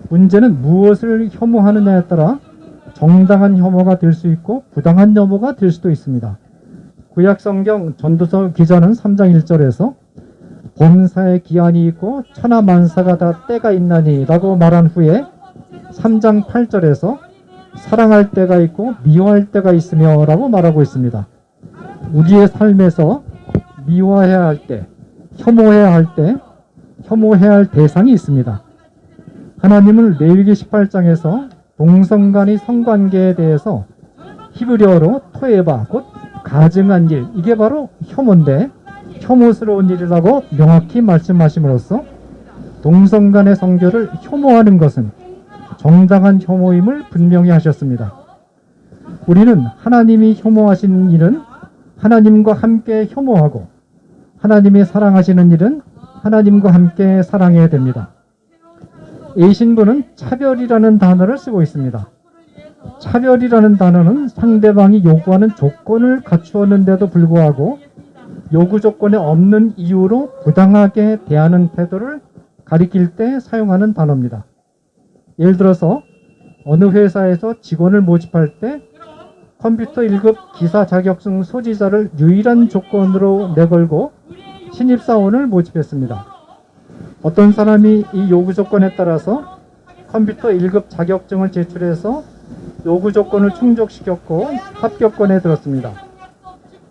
문제는 무엇을 혐오하느냐에 따라 정당한 혐오가 될 수 있고 부당한 혐오가 될 수도 있습니다. 구약성경 전도서 기자는 3장 1절에서 범사에 기한이 있고 천하만사가 다 때가 있나니 라고 말한 후에 3장 8절에서 사랑할 때가 있고 미워할 때가 있으며 라고 말하고 있습니다. 우리의 삶에서 미워해야 할 때, 혐오해야 할 때, 혐오해야 할 대상이 있습니다. 하나님은 레위기 18장에서 동성 간의 성관계에 대해서 히브리어로 토에바, 곧 가증한 일, 이게 바로 혐오인데 혐오스러운 일이라고 명확히 말씀하심으로써 동성 간의 성교를 혐오하는 것은 정당한 혐오임을 분명히 하셨습니다. 우리는 하나님이 혐오하시는 일은 하나님과 함께 혐오하고 하나님이 사랑하시는 일은 하나님과 함께 사랑해야 됩니다. 이 신부는 차별이라는 단어를 쓰고 있습니다. 차별이라는 단어는 상대방이 요구하는 조건을 갖추었는데도 불구하고 요구 조건에 없는 이유로 부당하게 대하는 태도를 가리킬 때 사용하는 단어입니다. 예를 들어서 어느 회사에서 직원을 모집할 때 컴퓨터 1급 기사 자격증 소지자를 유일한 조건으로 내걸고 신입사원을 모집했습니다. 어떤 사람이 이 요구 조건에 따라서 컴퓨터 1급 자격증을 제출해서 요구 조건을 충족시켰고 합격권에 들었습니다.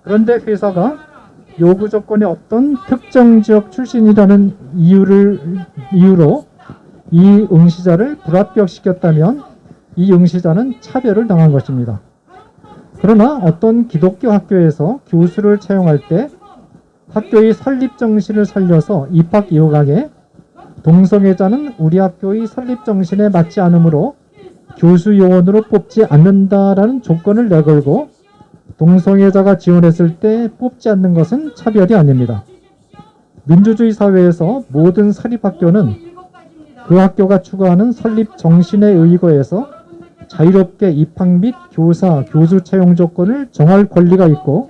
그런데 회사가 요구 조건에 어떤 특정 지역 출신이라는 이유로 이 응시자를 불합격시켰다면 이 응시자는 차별을 당한 것입니다. 그러나 어떤 기독교 학교에서 교수를 채용할 때 학교의 설립 정신을 살려서 입학 요강에 동성애자는 우리 학교의 설립 정신에 맞지 않으므로 교수 요원으로 뽑지 않는다라는 조건을 내걸고 동성애자가 지원했을 때 뽑지 않는 것은 차별이 아닙니다. 민주주의 사회에서 모든 사립학교는 그 학교가 추구하는 설립 정신에 의거해서 자유롭게 입학 및 교사, 교수 채용 조건을 정할 권리가 있고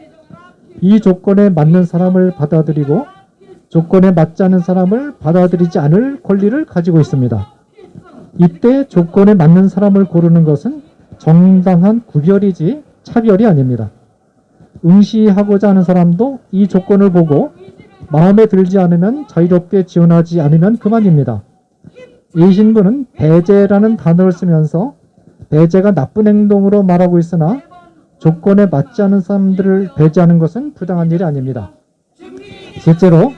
이 조건에 맞는 사람을 받아들이고 조건에 맞지 않은 사람을 받아들이지 않을 권리를 가지고 있습니다. 이때 조건에 맞는 사람을 고르는 것은 정당한 구별이지 차별이 아닙니다. 응시하고자 하는 사람도 이 조건을 보고 마음에 들지 않으면 자유롭게 지원하지 않으면 그만입니다. 이 신부는 배제라는 단어를 쓰면서 배제가 나쁜 행동으로 말하고 있으나 조건에 맞지 않은 사람들을 배제하는 것은 부당한 일이 아닙니다. 실제로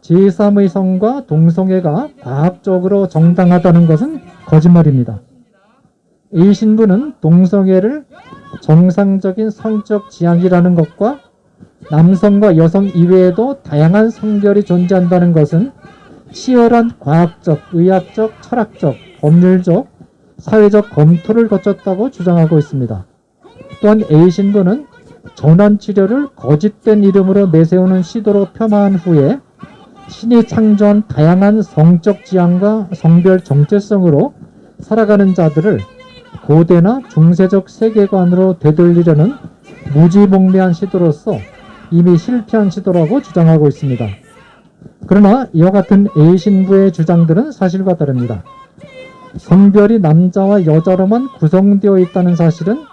제3의 성과 동성애가 과학적으로 정당하다는 것은 거짓말입니다. 이 신부는 동성애를 정상적인 성적 지향이라는 것과 남성과 여성 이외에도 다양한 성별이 존재한다는 것은 치열한 과학적, 의학적, 철학적, 법률적, 사회적 검토를 거쳤다고 주장하고 있습니다. 또한 A 신부는 전환 치료를 거짓된 이름으로 내세우는 시도로 폄하한 후에 신이 창조한 다양한 성적 지향과 성별 정체성으로 살아가는 자들을 고대나 중세적 세계관으로 되돌리려는 무지몽매한 시도로서 이미 실패한 시도라고 주장하고 있습니다. 그러나 이와 같은 A 신부의 주장들은 사실과 다릅니다. 성별이 남자와 여자로만 구성되어 있다는 사실은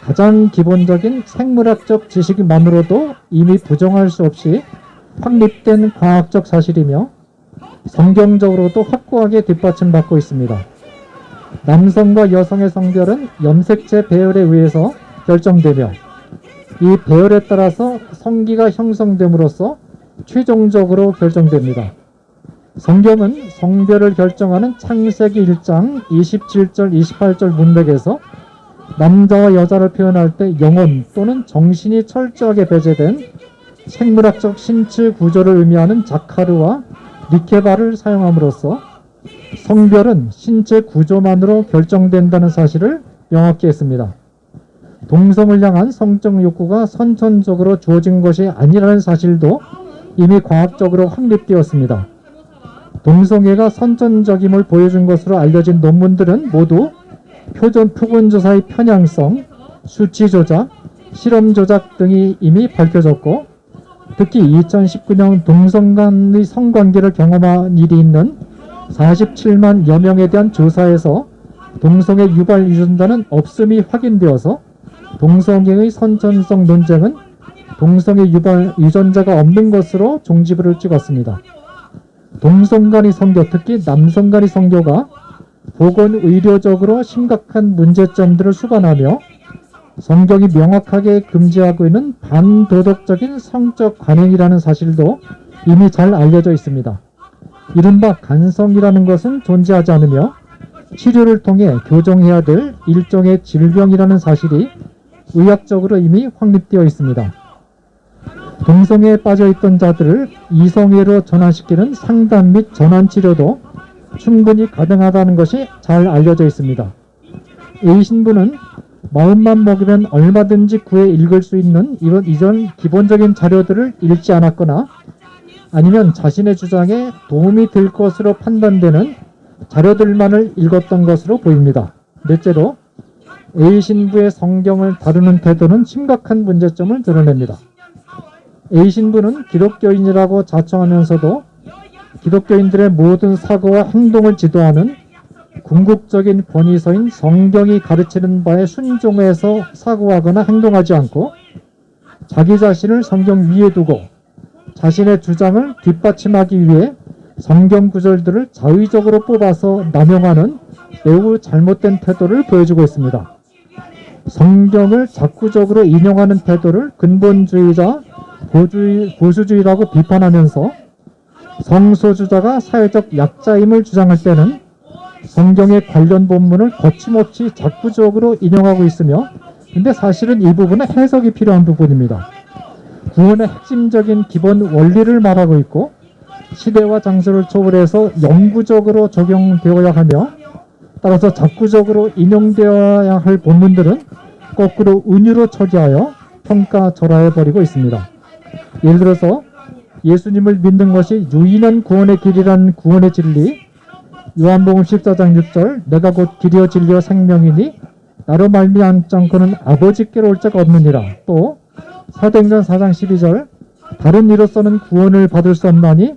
가장 기본적인 생물학적 지식만으로도 이미 부정할 수 없이 확립된 과학적 사실이며 성경적으로도 확고하게 뒷받침받고 있습니다. 남성과 여성의 성별은 염색체 배열에 의해서 결정되며 이 배열에 따라서 성기가 형성됨으로써 최종적으로 결정됩니다. 성경은 성별을 결정하는 창세기 1장 27절 28절 문맥에서 남자와 여자를 표현할 때 영혼 또는 정신이 철저하게 배제된 생물학적 신체 구조를 의미하는 자카르와 니케바를 사용함으로써 성별은 신체 구조만으로 결정된다는 사실을 명확히 했습니다. 동성을 향한 성적 욕구가 선천적으로 주어진 것이 아니라는 사실도 이미 과학적으로 확립되었습니다. 동성애가 선천적임을 보여준 것으로 알려진 논문들은 모두 표본조사의 편향성, 수치 조작, 실험 조작 등이 이미 밝혀졌고 특히 2019년 동성 간의 성관계를 경험한 일이 있는 47만여 명에 대한 조사에서 동성애 유발 유전자는 없음이 확인되어서 동성애의 선천성 논쟁은 동성애 유발 유전자가 없는 것으로 종지부를 찍었습니다. 동성 간의 성교, 특히 남성 간의 성교가 보건의료적으로 심각한 문제점들을 수반하며 성경이 명확하게 금지하고 있는 반도덕적인 성적 관행이라는 사실도 이미 잘 알려져 있습니다. 이른바 간성이라는 것은 존재하지 않으며 치료를 통해 교정해야 될 일종의 질병이라는 사실이 의학적으로 이미 확립되어 있습니다. 동성애에 빠져있던 자들을 이성애로 전환시키는 상담 및 전환치료도 충분히 가능하다는 것이 잘 알려져 있습니다. A 신부는 마음만 먹으면 얼마든지 구해 읽을 수 있는 이런 기본적인 자료들을 읽지 않았거나 아니면 자신의 주장에 도움이 될 것으로 판단되는 자료들만을 읽었던 것으로 보입니다. 넷째로 A 신부의 성경을 다루는 태도는 심각한 문제점을 드러냅니다. A 신부는 기독교인이라고 자처하면서도 기독교인들의 모든 사고와 행동을 지도하는 궁극적인 권위서인 성경이 가르치는 바에 순종해서 사고하거나 행동하지 않고 자기 자신을 성경 위에 두고 자신의 주장을 뒷받침하기 위해 성경 구절들을 자의적으로 뽑아서 남용하는 매우 잘못된 태도를 보여주고 있습니다. 성경을 자꾸적으로 인용하는 태도를 근본주의자, 보수주의라고 비판하면서 성소수자가 사회적 약자임을 주장할 때는 성경의 관련 본문을 거침없이 자꾸적으로 인용하고 있으며 근데 사실은 이 부분은 해석이 필요한 부분입니다. 구원의 핵심적인 기본 원리를 말하고 있고 시대와 장소를 초월해서 영구적으로 적용되어야 하며 따라서 자꾸적으로 인용되어야 할 본문들은 거꾸로 은유로 처리하여 평가절하해버리고 있습니다. 예를 들어서 예수님을 믿는 것이 유일한 구원의 길이라는 구원의 진리, 요한복음 14장 6절 내가 곧 길이요 진리요 생명이니 나로 말미암지 않고는 아버지께로 올 자가 없느니라. 또 사도행전 4장 12절 다른 이로서는 구원을 받을 수 없나니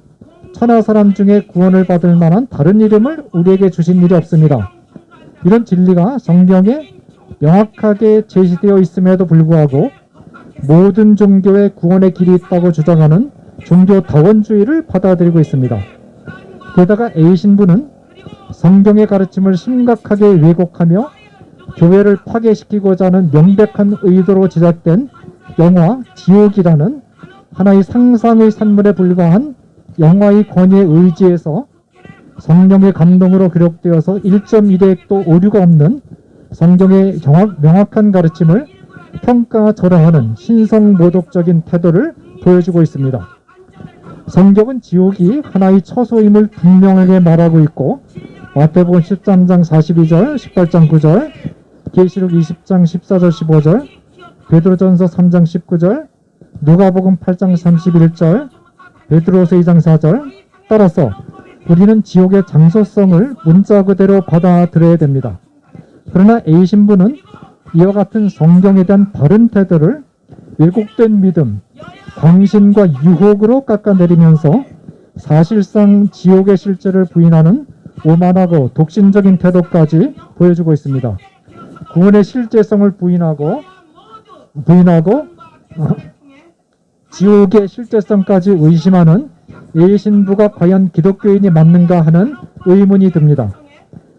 천하 사람 중에 구원을 받을 만한 다른 이름을 우리에게 주신 일이 없습니다. 이런 진리가 성경에 명확하게 제시되어 있음에도 불구하고 모든 종교에 구원의 길이 있다고 주장하는 종교 다원주의를 받아들이고 있습니다. 게다가 A 신부는 성경의 가르침을 심각하게 왜곡하며 교회를 파괴시키고자 하는 명백한 의도로 제작된 영화 지옥이라는 하나의 상상의 산물에 불과한 영화의 권위에 의지해서 성령의 감동으로 기록되어서 1.1획도 오류가 없는 성경의 명확한 가르침을 평가절하하는 신성모독적인 태도를 보여주고 있습니다. 성경은 지옥이 하나의 처소임을 분명하게 말하고 있고 마태복음 13장 42절, 18장 9절, 계시록 20장 14절 15절, 베드로전서 3장 19절, 누가복음 8장 31절, 베드로서 2장 4절. 따라서 우리는 지옥의 장소성을 문자 그대로 받아들여야 됩니다. 그러나 A 신부는 이와 같은 성경에 대한 바른 태도를 왜곡된 믿음, 광신과 유혹으로 깎아내리면서 사실상 지옥의 실제를 부인하는 오만하고 독신적인 태도까지 보여주고 있습니다. 구원의 실제성을 부인하고 지옥의 실제성까지 의심하는 A 신부가 과연 기독교인이 맞는가 하는 의문이 듭니다.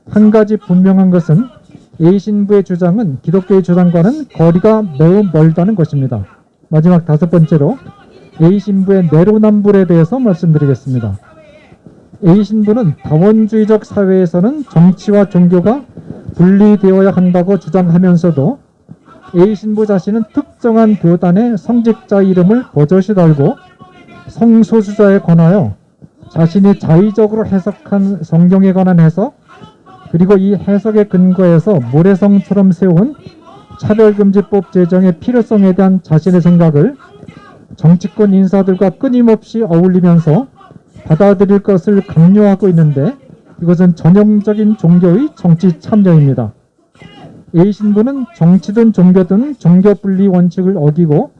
한 가지 분명한 것은 A 신부의 주장은 기독교의 주장과는 거리가 매우 멀다는 것입니다. 마지막 5번째로 A 신부의 내로남불에 대해서 말씀드리겠습니다. A 신부는 다원주의적 사회에서는 정치와 종교가 분리되어야 한다고 주장하면서도 A 신부 자신은 특정한 교단의 성직자 이름을 버젓이 달고 성소수자에 관하여 자신이 자의적으로 해석한 성경에 관한 해석, 그리고 이 해석의 근거에서 모래성처럼 세운 차별금지법 제정의 필요성에 대한 자신의 생각을 정치권 인사들과 끊임없이 어울리면서 받아들일 것을 강요하고 있는데, 이것은 전형적인 종교의 정치 참여입니다. A 신부는 정치든 종교든 종교 분리 원칙을 어기고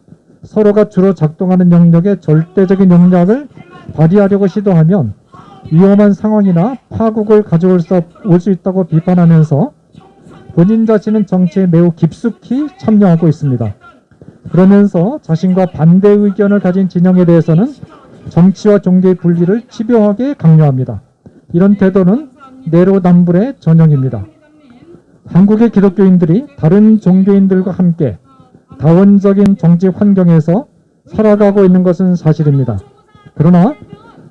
서로가 주로 작동하는 영역에 절대적인 영향을 발휘하려고 시도하면 위험한 상황이나 파국을 가져올 수 있다고 비판하면서 본인 자신은 정치에 매우 깊숙이 참여하고 있습니다. 그러면서 자신과 반대 의견을 가진 진영에 대해서는 정치와 종교의 분리를 집요하게 강요합니다. 이런 태도는 내로남불의 전형입니다. 한국의 기독교인들이 다른 종교인들과 함께 다원적인 정치 환경에서 살아가고 있는 것은 사실입니다. 그러나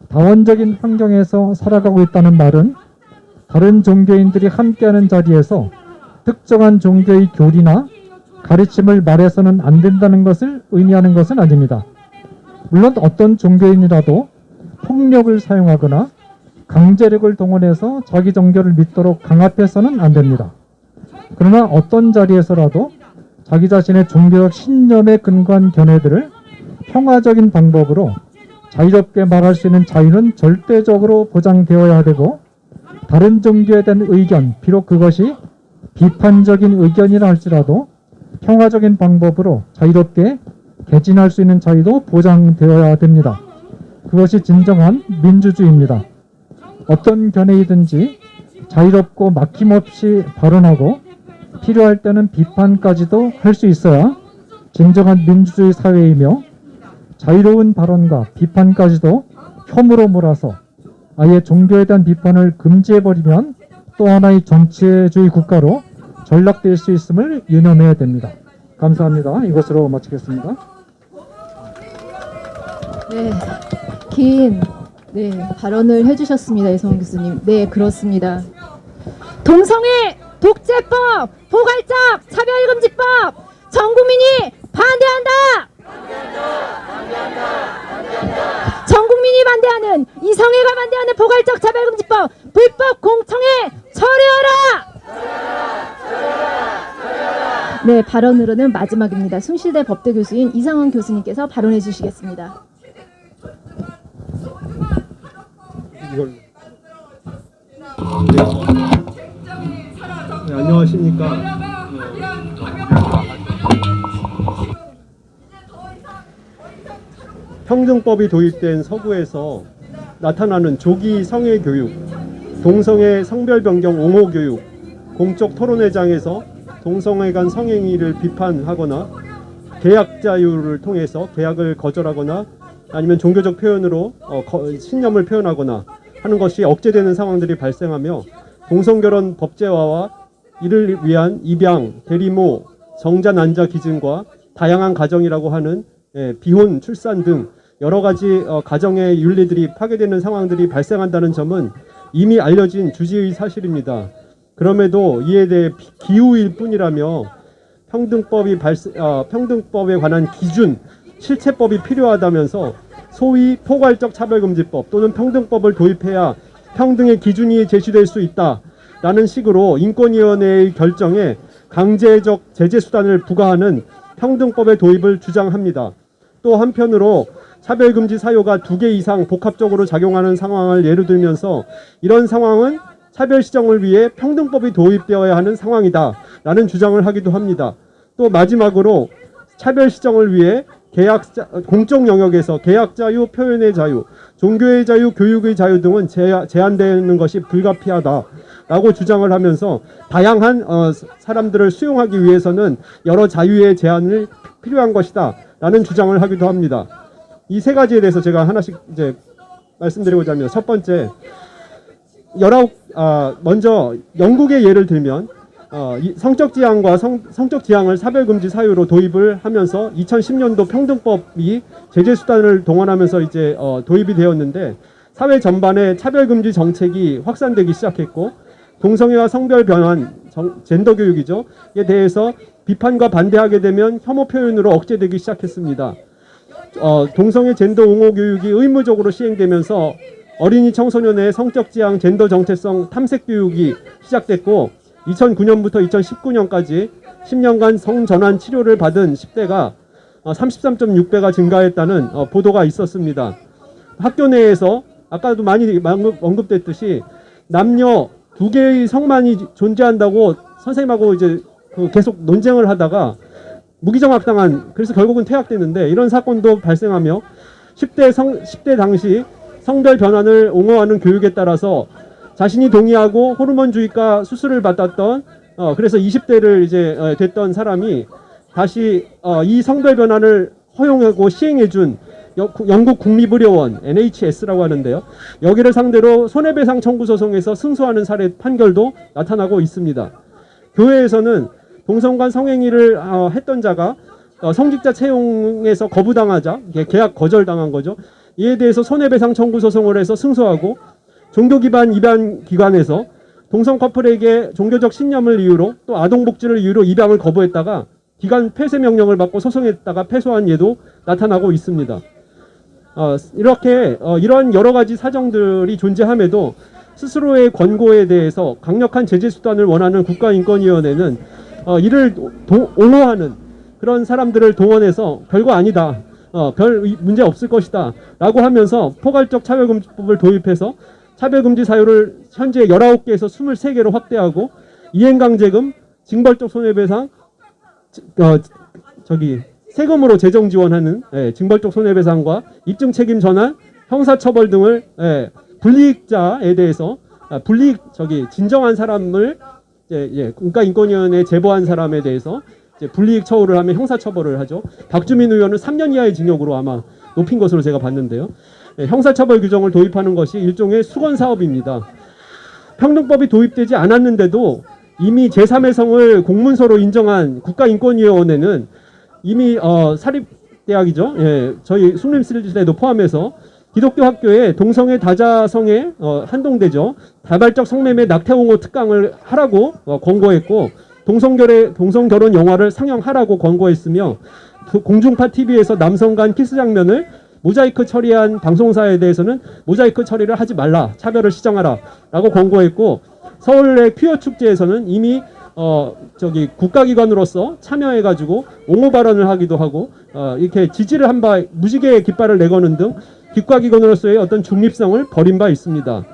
다원적인 환경에서 살아가고 있다는 말은 다른 종교인들이 함께하는 자리에서 특정한 종교의 교리나 가르침을 말해서는 안 된다는 것을 의미하는 것은 아닙니다. 물론 어떤 종교인이라도 폭력을 사용하거나 강제력을 동원해서 자기 종교를 믿도록 강압해서는 안 됩니다. 그러나 어떤 자리에서라도 자기 자신의 종교적 신념에 근거한 견해들을 평화적인 방법으로 자유롭게 말할 수 있는 자유는 절대적으로 보장되어야 되고, 다른 종교에 대한 의견, 비록 그것이 비판적인 의견이라 할지라도 평화적인 방법으로 자유롭게 개진할 수 있는 자유도 보장되어야 됩니다. 그것이 진정한 민주주의입니다. 어떤 견해이든지 자유롭고 막힘없이 발언하고 필요할 때는 비판까지도 할 수 있어야 진정한 민주주의 사회이며, 자유로운 발언과 비판까지도 혐오로 몰아서 아예 종교에 대한 비판을 금지해버리면 또 하나의 전체주의 국가로 전락될 수 있음을 유념해야 됩니다. 감사합니다. 이것으로 마치겠습니다. 네, 긴 발언을 해주셨습니다. 이성훈 교수님. 네, 그렇습니다. 동성애 독재법, 포괄적 차별금지법, 전 국민이 반대한다. 전 국민이 반대하는, 이성애가 반대하는 포괄적 차별금지법, 불법 공청회 처리하라. 네, 발언으로는 마지막입니다. 숭실대 법대 교수인 이상원 교수님께서 발언해 주시겠습니다. 네, 안녕하십니까. 평등법이 도입된 서구에서 나타나는 조기 성애 교육, 동성애 성별 변경 옹호 교육, 공적 토론회장에서 동성애 간 성행위를 비판하거나 계약 자유를 통해서 계약을 거절하거나 아니면 종교적 표현으로 신념을 표현하거나 하는 것이 억제되는 상황들이 발생하며, 동성결혼 법제화와 이를 위한 입양, 대리모, 정자 난자 기준과 다양한 가정이라고 하는 비혼, 출산 등 여러 가지 가정의 윤리들이 파괴되는 상황들이 발생한다는 점은 이미 알려진 주지의 사실입니다. 그럼에도 이에 대해 기우일 뿐이라며 평등법에 관한 기준, 실체법이 필요하다면서 소위 포괄적 차별금지법 또는 평등법을 도입해야 평등의 기준이 제시될 수 있다라는 식으로 인권위원회의 결정에 강제적 제재 수단을 부과하는 평등법의 도입을 주장합니다. 또 한편으로 차별금지 사유가 2개 이상 복합적으로 작용하는 상황을 예로 들면서 이런 상황은 차별 시정을 위해 평등법이 도입되어야 하는 상황이다 라는 주장을 하기도 합니다. 또 마지막으로 차별 시정을 위해 공적 영역에서 계약 자유, 표현의 자유, 종교의 자유, 교육의 자유 등은 제한되는 것이 불가피하다라고 주장을 하면서 다양한 사람들을 수용하기 위해서는 여러 자유의 제한을 필요한 것이다라는 주장을 하기도 합니다. 이 세 가지에 대해서 제가 하나씩 이제 말씀드리고자 합니다. 첫 번째, 먼저 영국의 예를 들면 성적 지향과 성적 지향을 차별금지 사유로 도입을 하면서 2010년도 평등법이 제재 수단을 동원하면서 이제 도입이 되었는데 사회 전반에 차별금지 정책이 확산되기 시작했고 동성애와 성별 변환, 젠더 교육이죠. 에 대해서 비판과 반대하게 되면 혐오 표현으로 억제되기 시작했습니다. 동성애 젠더 옹호 교육이 의무적으로 시행되면서 어린이 청소년의 성적 지향, 젠더 정체성 탐색 교육이 시작됐고 2009년부터 2019년까지 10년간 성전환 치료를 받은 10대가 33.6배가 증가했다는 보도가 있었습니다. 학교 내에서 아까도 많이 언급됐듯이 남녀 2개의 성만이 존재한다고 선생님하고 이제 계속 논쟁을 하다가 무기정학당한, 그래서 결국은 퇴학됐는데 이런 사건도 발생하며 10대 당시 성별 변환을 옹호하는 교육에 따라서 자신이 동의하고 호르몬주의과 수술을 받았던 그래서 20대를 이제 됐던 사람이 다시 이 성별 변환을 허용하고 시행해준 영국 국립의료원 NHS라고 하는데요. 여기를 상대로 손해배상 청구 소송에서 승소하는 사례 판결도 나타나고 있습니다. 교회에서는 동성간 성행위를 했던 자가 성직자 채용에서 거부당하자 계약 거절당한 거죠. 이에 대해서 손해배상 청구 소송을 해서 승소하고 종교 기반 입양 기관에서 동성 커플에게 종교적 신념을 이유로 또 아동복지를 이유로 입양을 거부했다가 기관 폐쇄 명령을 받고 소송했다가 패소한 예도 나타나고 있습니다. 이렇게 이러한 여러 가지 사정들이 존재함에도 스스로의 권고에 대해서 강력한 제재 수단을 원하는 국가인권위원회는 이를 옹호하는 그런 사람들을 동원해서 별거 아니다, 별 문제 없을 것이다 라고 하면서 포괄적 차별금지법을 도입해서 차별금지 사유를 현재 19개에서 23개로 확대하고 이행강제금, 징벌적 손해배상, 세금으로 재정 지원하는 징벌적 손해배상과 입증 책임 전환, 형사처벌 등을 불이익자에 대해서 진정한 사람을 국가인권위원회에 제보한 사람에 대해서 불이익 처우를 하면 형사처벌을 하죠. 박주민 의원은 3년 이하의 징역으로 아마 높인 것으로 제가 봤는데요. 형사처벌 규정을 도입하는 것이 일종의 수건사업입니다. 평등법이 도입되지 않았는데도 이미 제3의 성을 공문서로 인정한 국가인권위원회는 이미 사립대학이죠. 저희 숭림시대도 포함해서 기독교 학교에 동성애 다자성애 한동대죠. 다발적 성매매 낙태옹호 특강을 하라고 권고했고 동성결혼 영화를 상영하라고 권고했으며 공중파 TV에서 남성 간 키스 장면을 모자이크 처리한 방송사에 대해서는 모자이크 처리를 하지 말라, 차별을 시정하라 라고 권고했고 서울의 퀴어 축제에서는 이미 국가기관으로서 참여해가지고 옹호 발언을 하기도 하고 이렇게 지지를 한 바 무지개 깃발을 내거는 등 국가기관으로서의 어떤 중립성을 버린 바 있습니다.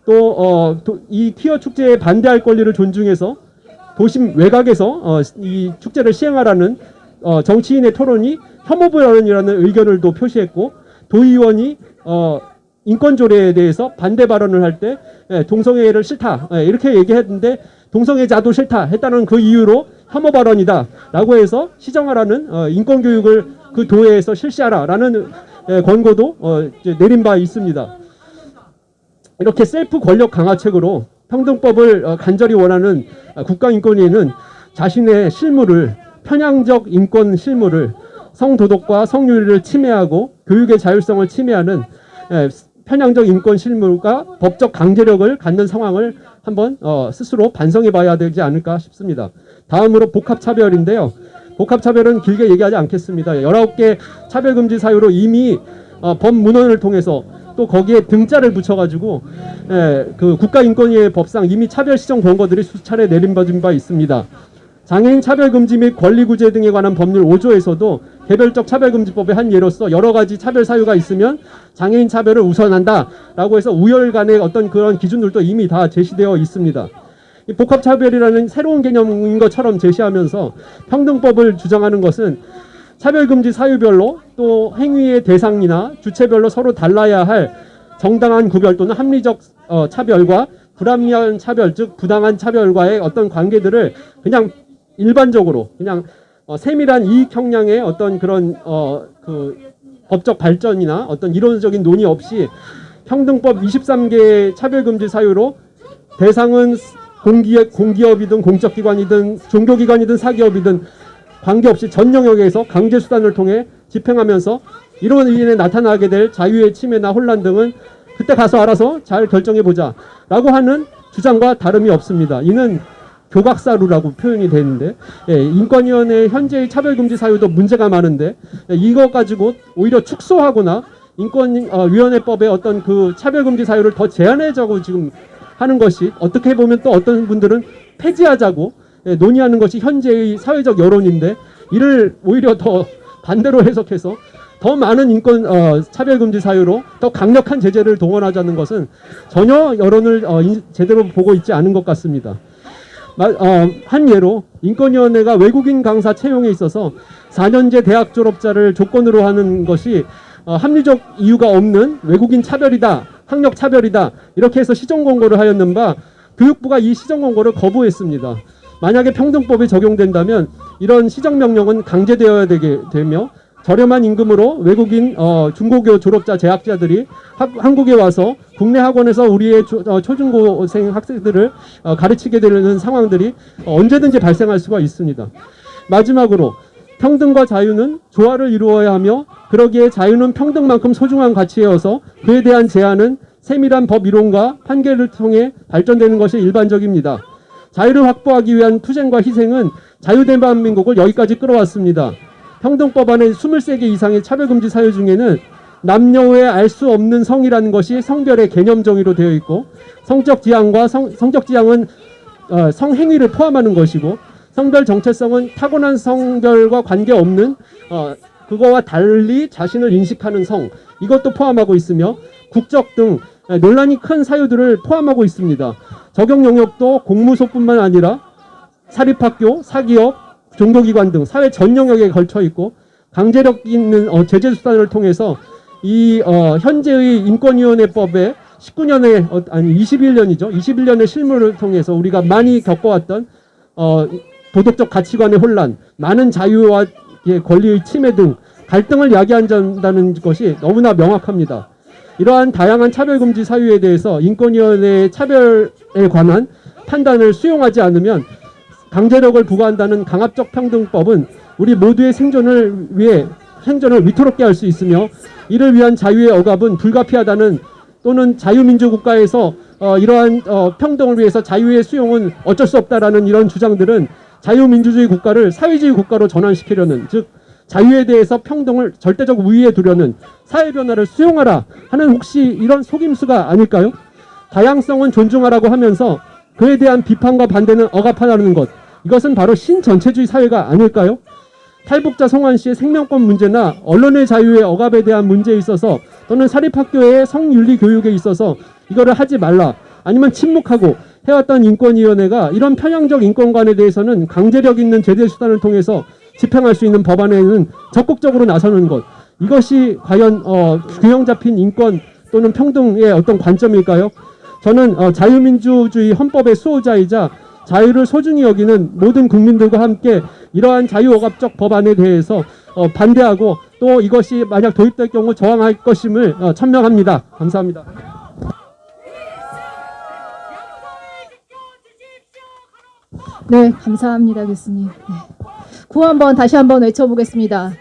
또 이 퀴어 축제에 반대할 권리를 존중해서 도심 외곽에서 이 축제를 시행하라는 정치인의 토론이 혐오 발언이라는 의견을 또 표시했고 도의원이 인권조례에 대해서 반대 발언을 할 때 동성애를 싫다 이렇게 얘기했는데 동성애자도 싫다 했다는 그 이유로 혐오 발언이다 라고 해서 시정하라는 인권교육을 그 도회에서 실시하라라는 권고도 내린 바 있습니다. 이렇게 셀프 권력 강화책으로 평등법을 간절히 원하는 국가인권위는 자신의 실무를 편향적 인권 실무를 성도덕과 성윤리를 침해하고 교육의 자율성을 침해하는 편향적 인권 실무가 법적 강제력을 갖는 상황을 한번 스스로 반성해 봐야 되지 않을까 싶습니다. 다음으로 복합차별인데요. 복합차별은 길게 얘기하지 않겠습니다. 19개 차별금지 사유로 이미 법문헌을 통해서 또 거기에 등자를 붙여가지고 그 국가인권위의 법상 이미 차별 시정 권고들이 수차례 내림받은 바 있습니다. 장애인 차별금지 및 권리구제 등에 관한 법률 5조에서도 개별적 차별금지법의 한 예로서 여러 가지 차별 사유가 있으면 장애인 차별을 우선한다라고 해서 우열 간의 어떤 그런 기준들도 이미 다 제시되어 있습니다. 이 복합차별이라는 새로운 개념인 것처럼 제시하면서 평등법을 주장하는 것은 차별금지 사유별로 또 행위의 대상이나 주체별로 서로 달라야 할 정당한 구별 또는 합리적 차별과 불합리한 차별, 즉 부당한 차별과의 어떤 관계들을 그냥 일반적으로 그냥 세밀한 이익 형량의 어떤 그런 그 법적 발전이나 어떤 이론적인 논의 없이 평등법 23개의 차별금지 사유로 대상은 공기업이든 공적기관이든 종교기관이든 사기업이든 관계없이 전 영역에서 강제수단을 통해 집행하면서 이로 인해 나타나게 될 자유의 침해나 혼란 등은 그때 가서 알아서 잘 결정해보자 라고 하는 주장과 다름이 없습니다. 이는 교각사루라고 표현이 되는데 인권위원회 현재의 차별금지 사유도 문제가 많은데 이거 가지고 오히려 축소하거나 인권위원회법의 어떤 그 차별금지 사유를 더 제한하자고 지금 하는 것이 어떻게 보면 또 어떤 분들은 폐지하자고 논의하는 것이 현재의 사회적 여론인데 이를 오히려 더 반대로 해석해서 더 많은 인권 차별금지 사유로 더 강력한 제재를 동원하자는 것은 전혀 여론을 제대로 보고 있지 않은 것 같습니다. 한 예로 인권위원회가 외국인 강사 채용에 있어서 4년제 대학 졸업자를 조건으로 하는 것이 합리적 이유가 없는 외국인 차별이다, 학력 차별이다 이렇게 해서 시정 권고를 하였는 바 교육부가 이 시정 권고를 거부했습니다. 만약에 평등법이 적용된다면 이런 시정명령은 강제되어야 되며 저렴한 임금으로 외국인 중고교 졸업자 재학자들이 한국에 와서 국내 학원에서 우리의 초중고생 학생들을 가르치게 되는 상황들이 언제든지 발생할 수가 있습니다. 마지막으로 평등과 자유는 조화를 이루어야 하며 그러기에 자유는 평등만큼 소중한 가치여서 그에 대한 제한은 세밀한 법 이론과 판결을 통해 발전되는 것이 일반적입니다. 자유를 확보하기 위한 투쟁과 희생은 자유대한민국을 여기까지 끌어왔습니다. 평등법 안에 23개 이상의 차별금지 사유 중에는 남녀 외에 알 수 없는 성이라는 것이 성별의 개념 정의로 되어 있고 성적 지향과 성적 지향은 성행위를 포함하는 것이고 성별 정체성은 타고난 성별과 관계없는 그거와 달리 자신을 인식하는 성 이것도 포함하고 있으며 국적 등 논란이 큰 사유들을 포함하고 있습니다. 적용 영역도 공무소뿐만 아니라 사립학교, 사기업, 종교기관 등 사회 전 영역에 걸쳐 있고 강제력 있는 제재 수단을 통해서 이 현재의 인권위원회법의 19년의 아니 21년이죠. 21년의 실무를 통해서 우리가 많이 겪어왔던 도덕적 가치관의 혼란, 많은 자유와 권리의 침해 등 갈등을 야기한다는 것이 너무나 명확합니다. 이러한 다양한 차별금지 사유에 대해서 인권위원회의 차별에 관한 판단을 수용하지 않으면 강제력을 부과한다는 강압적 평등법은 우리 모두의 생존을 위태롭게 할 수 있으며 이를 위한 자유의 억압은 불가피하다는 또는 자유민주국가에서 이러한 평등을 위해서 자유의 수용은 어쩔 수 없다라는 이런 주장들은 자유민주주의 국가를 사회주의 국가로 전환시키려는 즉 자유에 대해서 평등을 절대적 우위에 두려는 사회 변화를 수용하라 하는 혹시 이런 속임수가 아닐까요? 다양성은 존중하라고 하면서 그에 대한 비판과 반대는 억압하라는 것 이것은 바로 신전체주의 사회가 아닐까요? 탈북자 송환 씨의 생명권 문제나 언론의 자유의 억압에 대한 문제에 있어서 또는 사립학교의 성윤리 교육에 있어서 이거를 하지 말라 아니면 침묵하고 해왔던 인권위원회가 이런 편향적 인권관에 대해서는 강제력 있는 제재 수단을 통해서 집행할 수 있는 법안에는 적극적으로 나서는 것 이것이 과연 균형 잡힌 인권 또는 평등의 어떤 관점일까요? 저는 자유민주주의 헌법의 수호자이자 자유를 소중히 여기는 모든 국민들과 함께 이러한 자유억압적 법안에 대해서 반대하고 또 이것이 만약 도입될 경우 저항할 것임을 천명합니다. 감사합니다. 네, 감사합니다, 교수님. 네. 구호 한번 다시 한번 외쳐보겠습니다.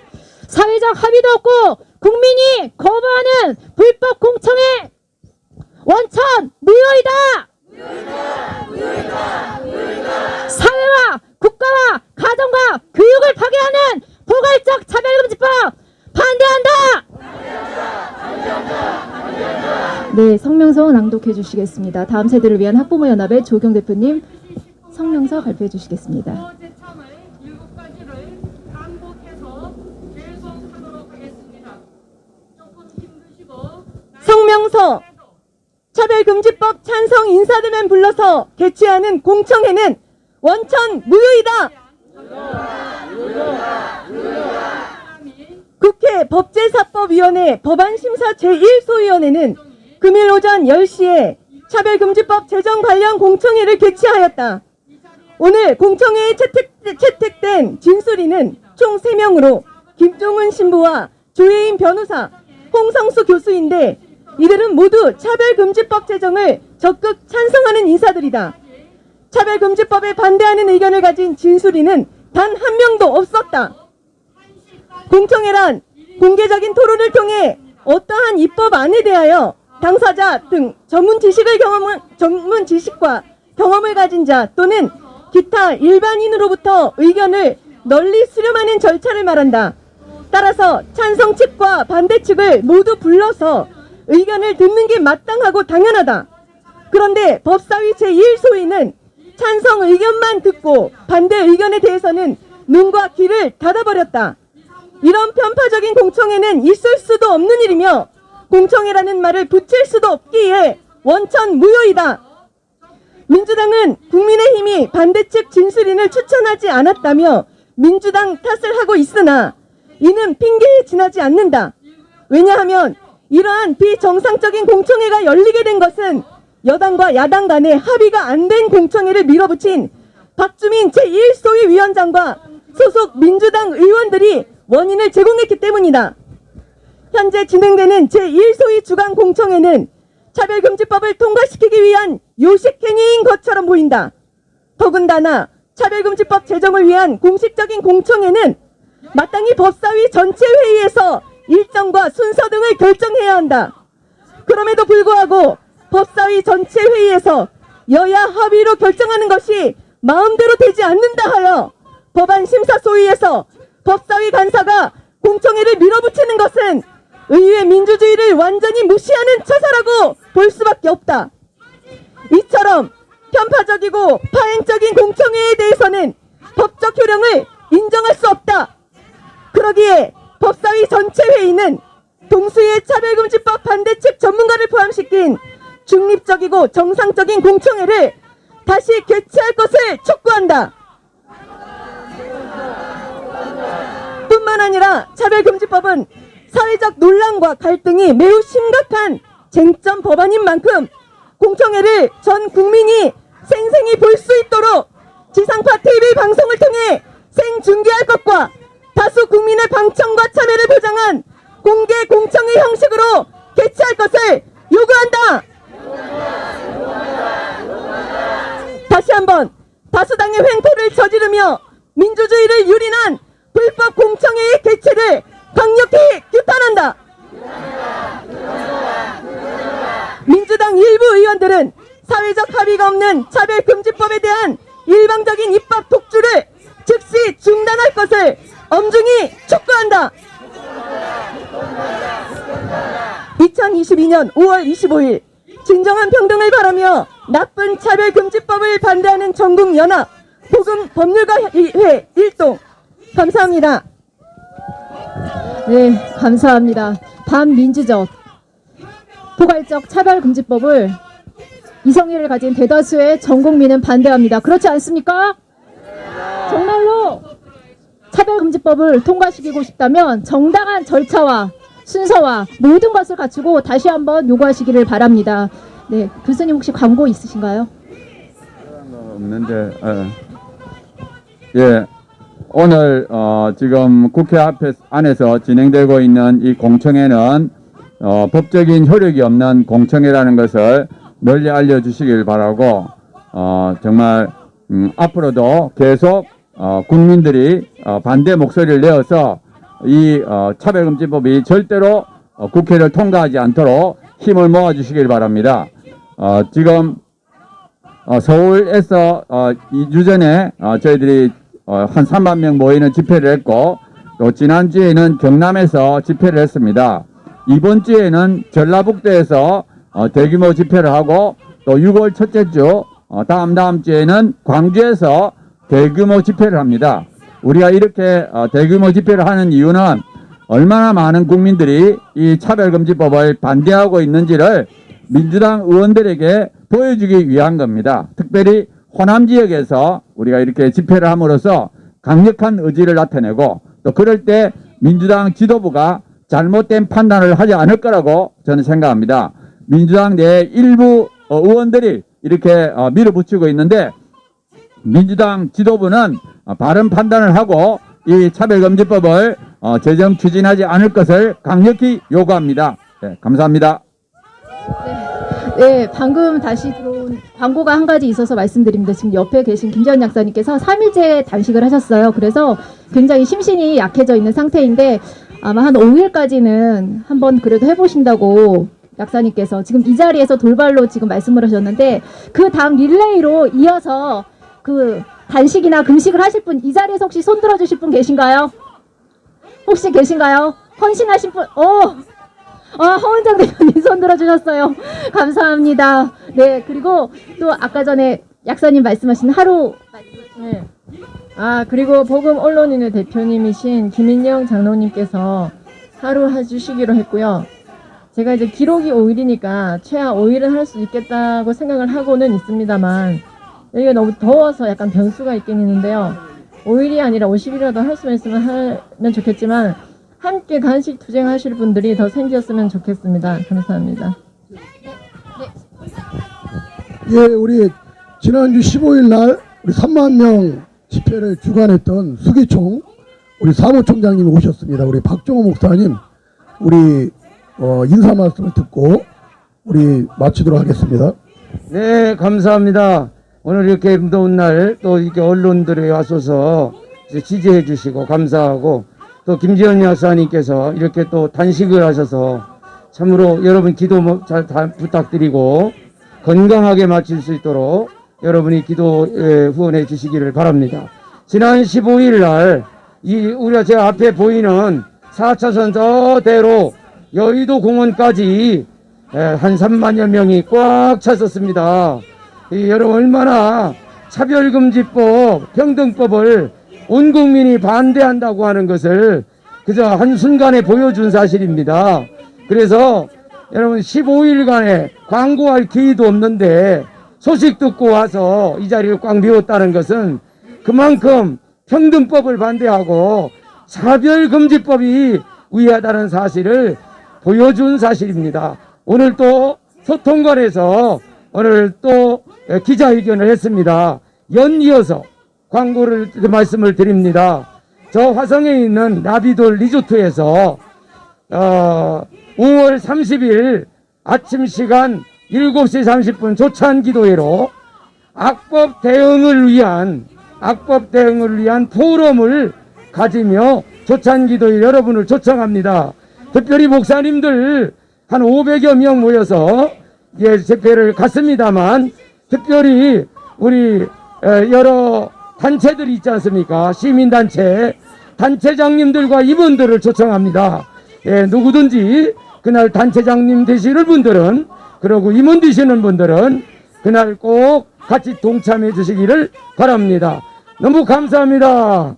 사회적 합의도 없고 국민이 거부하는 불법 공청회 원천 무효이다. 사회와 국가와 가정과 교육을 파괴하는 포괄적 차별금지법 반대한다. 네, 성명서 낭독해 주시겠습니다. 다음 세대를 위한 학부모 연합의 조경 대표님 성명서 발표해 주시겠습니다. 제참을 7가지를 반복해서 계속하도록 하겠습니다. 조금 힘드시고 성명서 차별금지법 찬성 인사들만 불러서 개최하는 공청회는 원천 무효이다. 국회 법제사법위원회 법안심사 제1소위원회는 금일 오전 10시에 차별금지법 제정 관련 공청회를 개최하였다. 오늘 공청회에 채택된 진술인은 총 3명으로 김종은 신부와 조혜인 변호사, 홍성수 교수인데 이들은 모두 차별금지법 제정을 적극 찬성하는 인사들이다. 차별금지법에 반대하는 의견을 가진 진술인은 단 한 명도 없었다. 공청회란 공개적인 토론을 통해 어떠한 입법안에 대하여 당사자 등 전문 지식과 경험을 가진 자 또는 기타 일반인으로부터 의견을 널리 수렴하는 절차를 말한다. 따라서 찬성 측과 반대 측을 모두 불러서 의견을 듣는 게 마땅하고 당연하다. 그런데 법사위 제1소위는 찬성 의견만 듣고 반대 의견에 대해서는 눈과 귀를 닫아버렸다. 이런 편파적인 공청회는 있을 수도 없는 일이며 공청회라는 말을 붙일 수도 없기에 원천 무효이다. 민주당은 국민의힘이 반대측 진술인을 추천하지 않았다며 민주당 탓을 하고 있으나 이는 핑계에 지나지 않는다. 왜냐하면 이러한 비정상적인 공청회가 열리게 된 것은 여당과 야당 간에 합의가 안 된 공청회를 밀어붙인 박주민 제1소위 위원장과 소속 민주당 의원들이 원인을 제공했기 때문이다. 현재 진행되는 제1소위 주간 공청회는 차별금지법을 통과시키기 위한 요식행위인 것처럼 보인다. 더군다나 차별금지법 제정을 위한 공식적인 공청회는 마땅히 법사위 전체 회의에서 일정과 순서 등을 결정해야 한다. 그럼에도 불구하고 법사위 전체 회의에서 여야 합의로 결정하는 것이 마음대로 되지 않는다 하여 법안심사소위에서 법사위 간사가 공청회를 밀어붙이는 것은 의회 민주주의를 완전히 무시하는 처사라고 볼 수밖에 없다. 이처럼 편파적이고 파행적인 공청회에 대해서는 법적 효력을 인정할 수 없다. 그러기에 법사위 전체 회의는 동수의 차별금지법 반대측 전문가를 포함시킨 중립적이고 정상적인 공청회를 다시 개최할 것을 촉구한다. 뿐만 아니라 차별금지법은 사회적 논란과 갈등이 매우 심각한 쟁점 법안인 만큼 공청회를 전 국민이 생생히 볼 수 있도록 지상파 TV 방송을 통해 생중계할 것과 다수 국민의 방청과 참여를 보장한 공개 공청회 형식으로 개최할 것을 요구한다. 다시 한번 다수당의 횡포를 저지르며 민주주의를 유린한 불법 공청회의 개최를 강력히 규탄한다. 민주당 일부 의원들은 사회적 합의가 없는 차별금지법에 대한 일방적인 입법 독주를 즉시 중단할 것을 엄중히 촉구한다. 2022년 5월 25일 진정한 평등을 바라며 나쁜 차별금지법을 반대하는 전국연합 복음법률가회 일동 감사합니다. 네, 감사합니다. 반민주적, 포괄적 차별금지법을 이성애를 가진 대다수의 전 국민은 반대합니다. 그렇지 않습니까? 정말로 차별금지법을 통과시키고 싶다면 정당한 절차와 순서와 모든 것을 갖추고 다시 한번 요구하시기를 바랍니다. 네, 교수님 혹시 광고 있으신가요? 없는데, 예. 오늘 지금 국회 안에서 진행되고 있는 이 공청회는 법적인 효력이 없는 공청회라는 것을 널리 알려주시길 바라고 정말 앞으로도 계속 국민들이 반대 목소리를 내어서 이 차별금지법이 절대로 국회를 통과하지 않도록 힘을 모아주시길 바랍니다. 지금 서울에서 2주 전에 저희들이 한 3만 명 모이는 집회를 했고 또 지난주에는 경남에서 집회를 했습니다. 이번 주에는 전라북도에서 대규모 집회를 하고 또 6월 첫째 주 다음 주에는 광주에서 대규모 집회를 합니다. 우리가 이렇게 대규모 집회를 하는 이유는 얼마나 많은 국민들이 이 차별금지법을 반대하고 있는지를 민주당 의원들에게 보여주기 위한 겁니다. 특별히 호남 지역에서 우리가 이렇게 집회를 함으로써 강력한 의지를 나타내고 또 그럴 때 민주당 지도부가 잘못된 판단을 하지 않을 거라고 저는 생각합니다. 민주당 내 일부 의원들이 이렇게 밀어붙이고 있는데 민주당 지도부는 바른 판단을 하고 이 차별금지법을 제정 추진하지 않을 것을 강력히 요구합니다. 네, 감사합니다. 네, 방금 다시 들어온 광고가 한 가지 있어서 말씀드립니다. 지금 옆에 계신 김재현 약사님께서 3일째 단식을 하셨어요. 그래서 굉장히 심신이 약해져 있는 상태인데 아마 한 5일까지는 한번 그래도 해보신다고 약사님께서 지금 이 자리에서 돌발로 지금 말씀을 하셨는데 그 다음 릴레이로 이어서 그 단식이나 금식을 하실 분 이 자리에서 혹시 손 들어주실 분 계신가요? 혹시 계신가요? 헌신하신 분? 허은정 대표님 손 들어주셨어요. 감사합니다. 네, 그리고 또 아까 전에 약사님 말씀하신 하루. 네. 그리고 복음 언론인의 대표님이신 김인영 장로님께서 하루 해주시기로 했고요. 제가 이제 기록이 5일이니까 최하 5일은 할 수 있겠다고 생각을 하고는 있습니다만 여기가 너무 더워서 약간 변수가 있긴 있는데요. 5일이 아니라 50일이라도 할 수 있으면 하면 좋겠지만 함께 단식 투쟁하실 분들이 더 생겼으면 좋겠습니다. 감사합니다. 예, 우리 지난주 15일 날 우리 3만 명 집회를 주관했던 수기총 우리 사무총장님이 오셨습니다. 우리 박종호 목사님 우리 인사 말씀을 듣고 우리 마치도록 하겠습니다. 네, 감사합니다. 오늘 이렇게 더운 날 또 이렇게 언론들이 와서서 지지해 주시고 감사하고 또 김지현 여사님께서 이렇게 또 단식을 하셔서 참으로 여러분 기도 잘 부탁드리고 건강하게 마칠 수 있도록 여러분이 기도에 후원해 주시기를 바랍니다. 지난 15일 날 우리가 제 앞에 보이는 4차선 저대로 여의도 공원까지 한 3만여 명이 꽉 찼었습니다. 여러분 얼마나 차별금지법, 평등법을 온 국민이 반대한다고 하는 것을 그저 한순간에 보여준 사실입니다. 그래서 여러분 15일간에 광고할 기회도 없는데 소식 듣고 와서 이 자리를 꽉 메웠다는 것은 그만큼 평등법을 반대하고 차별금지법이 위하다는 사실을 보여준 사실입니다. 오늘 또 소통관에서 오늘 또 기자회견을 했습니다. 연이어서 광고를 말씀을 드립니다. 저 화성에 있는 나비돌 리조트에서 5월 30일 아침 시간 7시 30분 조찬 기도회로 악법 대응을 위한 포럼을 가지며 조찬 기도회 여러분을 초청합니다. 특별히 목사님들 한 500여 명 모여서 집회를 갔습니다만 특별히 우리 여러 단체들이 있지 않습니까? 시민단체, 단체장님들과 임원들을 초청합니다. 누구든지 그날 단체장님 되시는 분들은 그리고 임원 되시는 분들은 그날 꼭 같이 동참해 주시기를 바랍니다. 너무 감사합니다.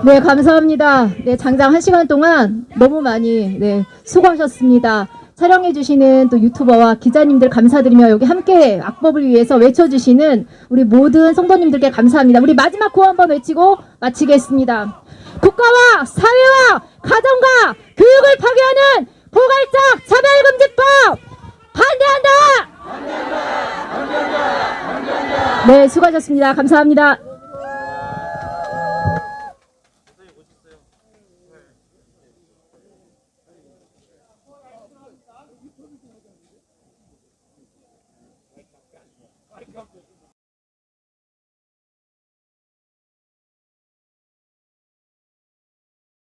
네, 감사합니다. 네, 장장 1시간 동안 너무 많이 수고하셨습니다. 촬영해주시는 또 유튜버와 기자님들 감사드리며 여기 함께 악법을 위해서 외쳐주시는 우리 모든 성도님들께 감사합니다. 우리 마지막 구호 한번 외치고 마치겠습니다. 국가와 사회와 가정과 교육을 파괴하는 포괄적 차별금지법 반대한다! 네, 수고하셨습니다. 감사합니다.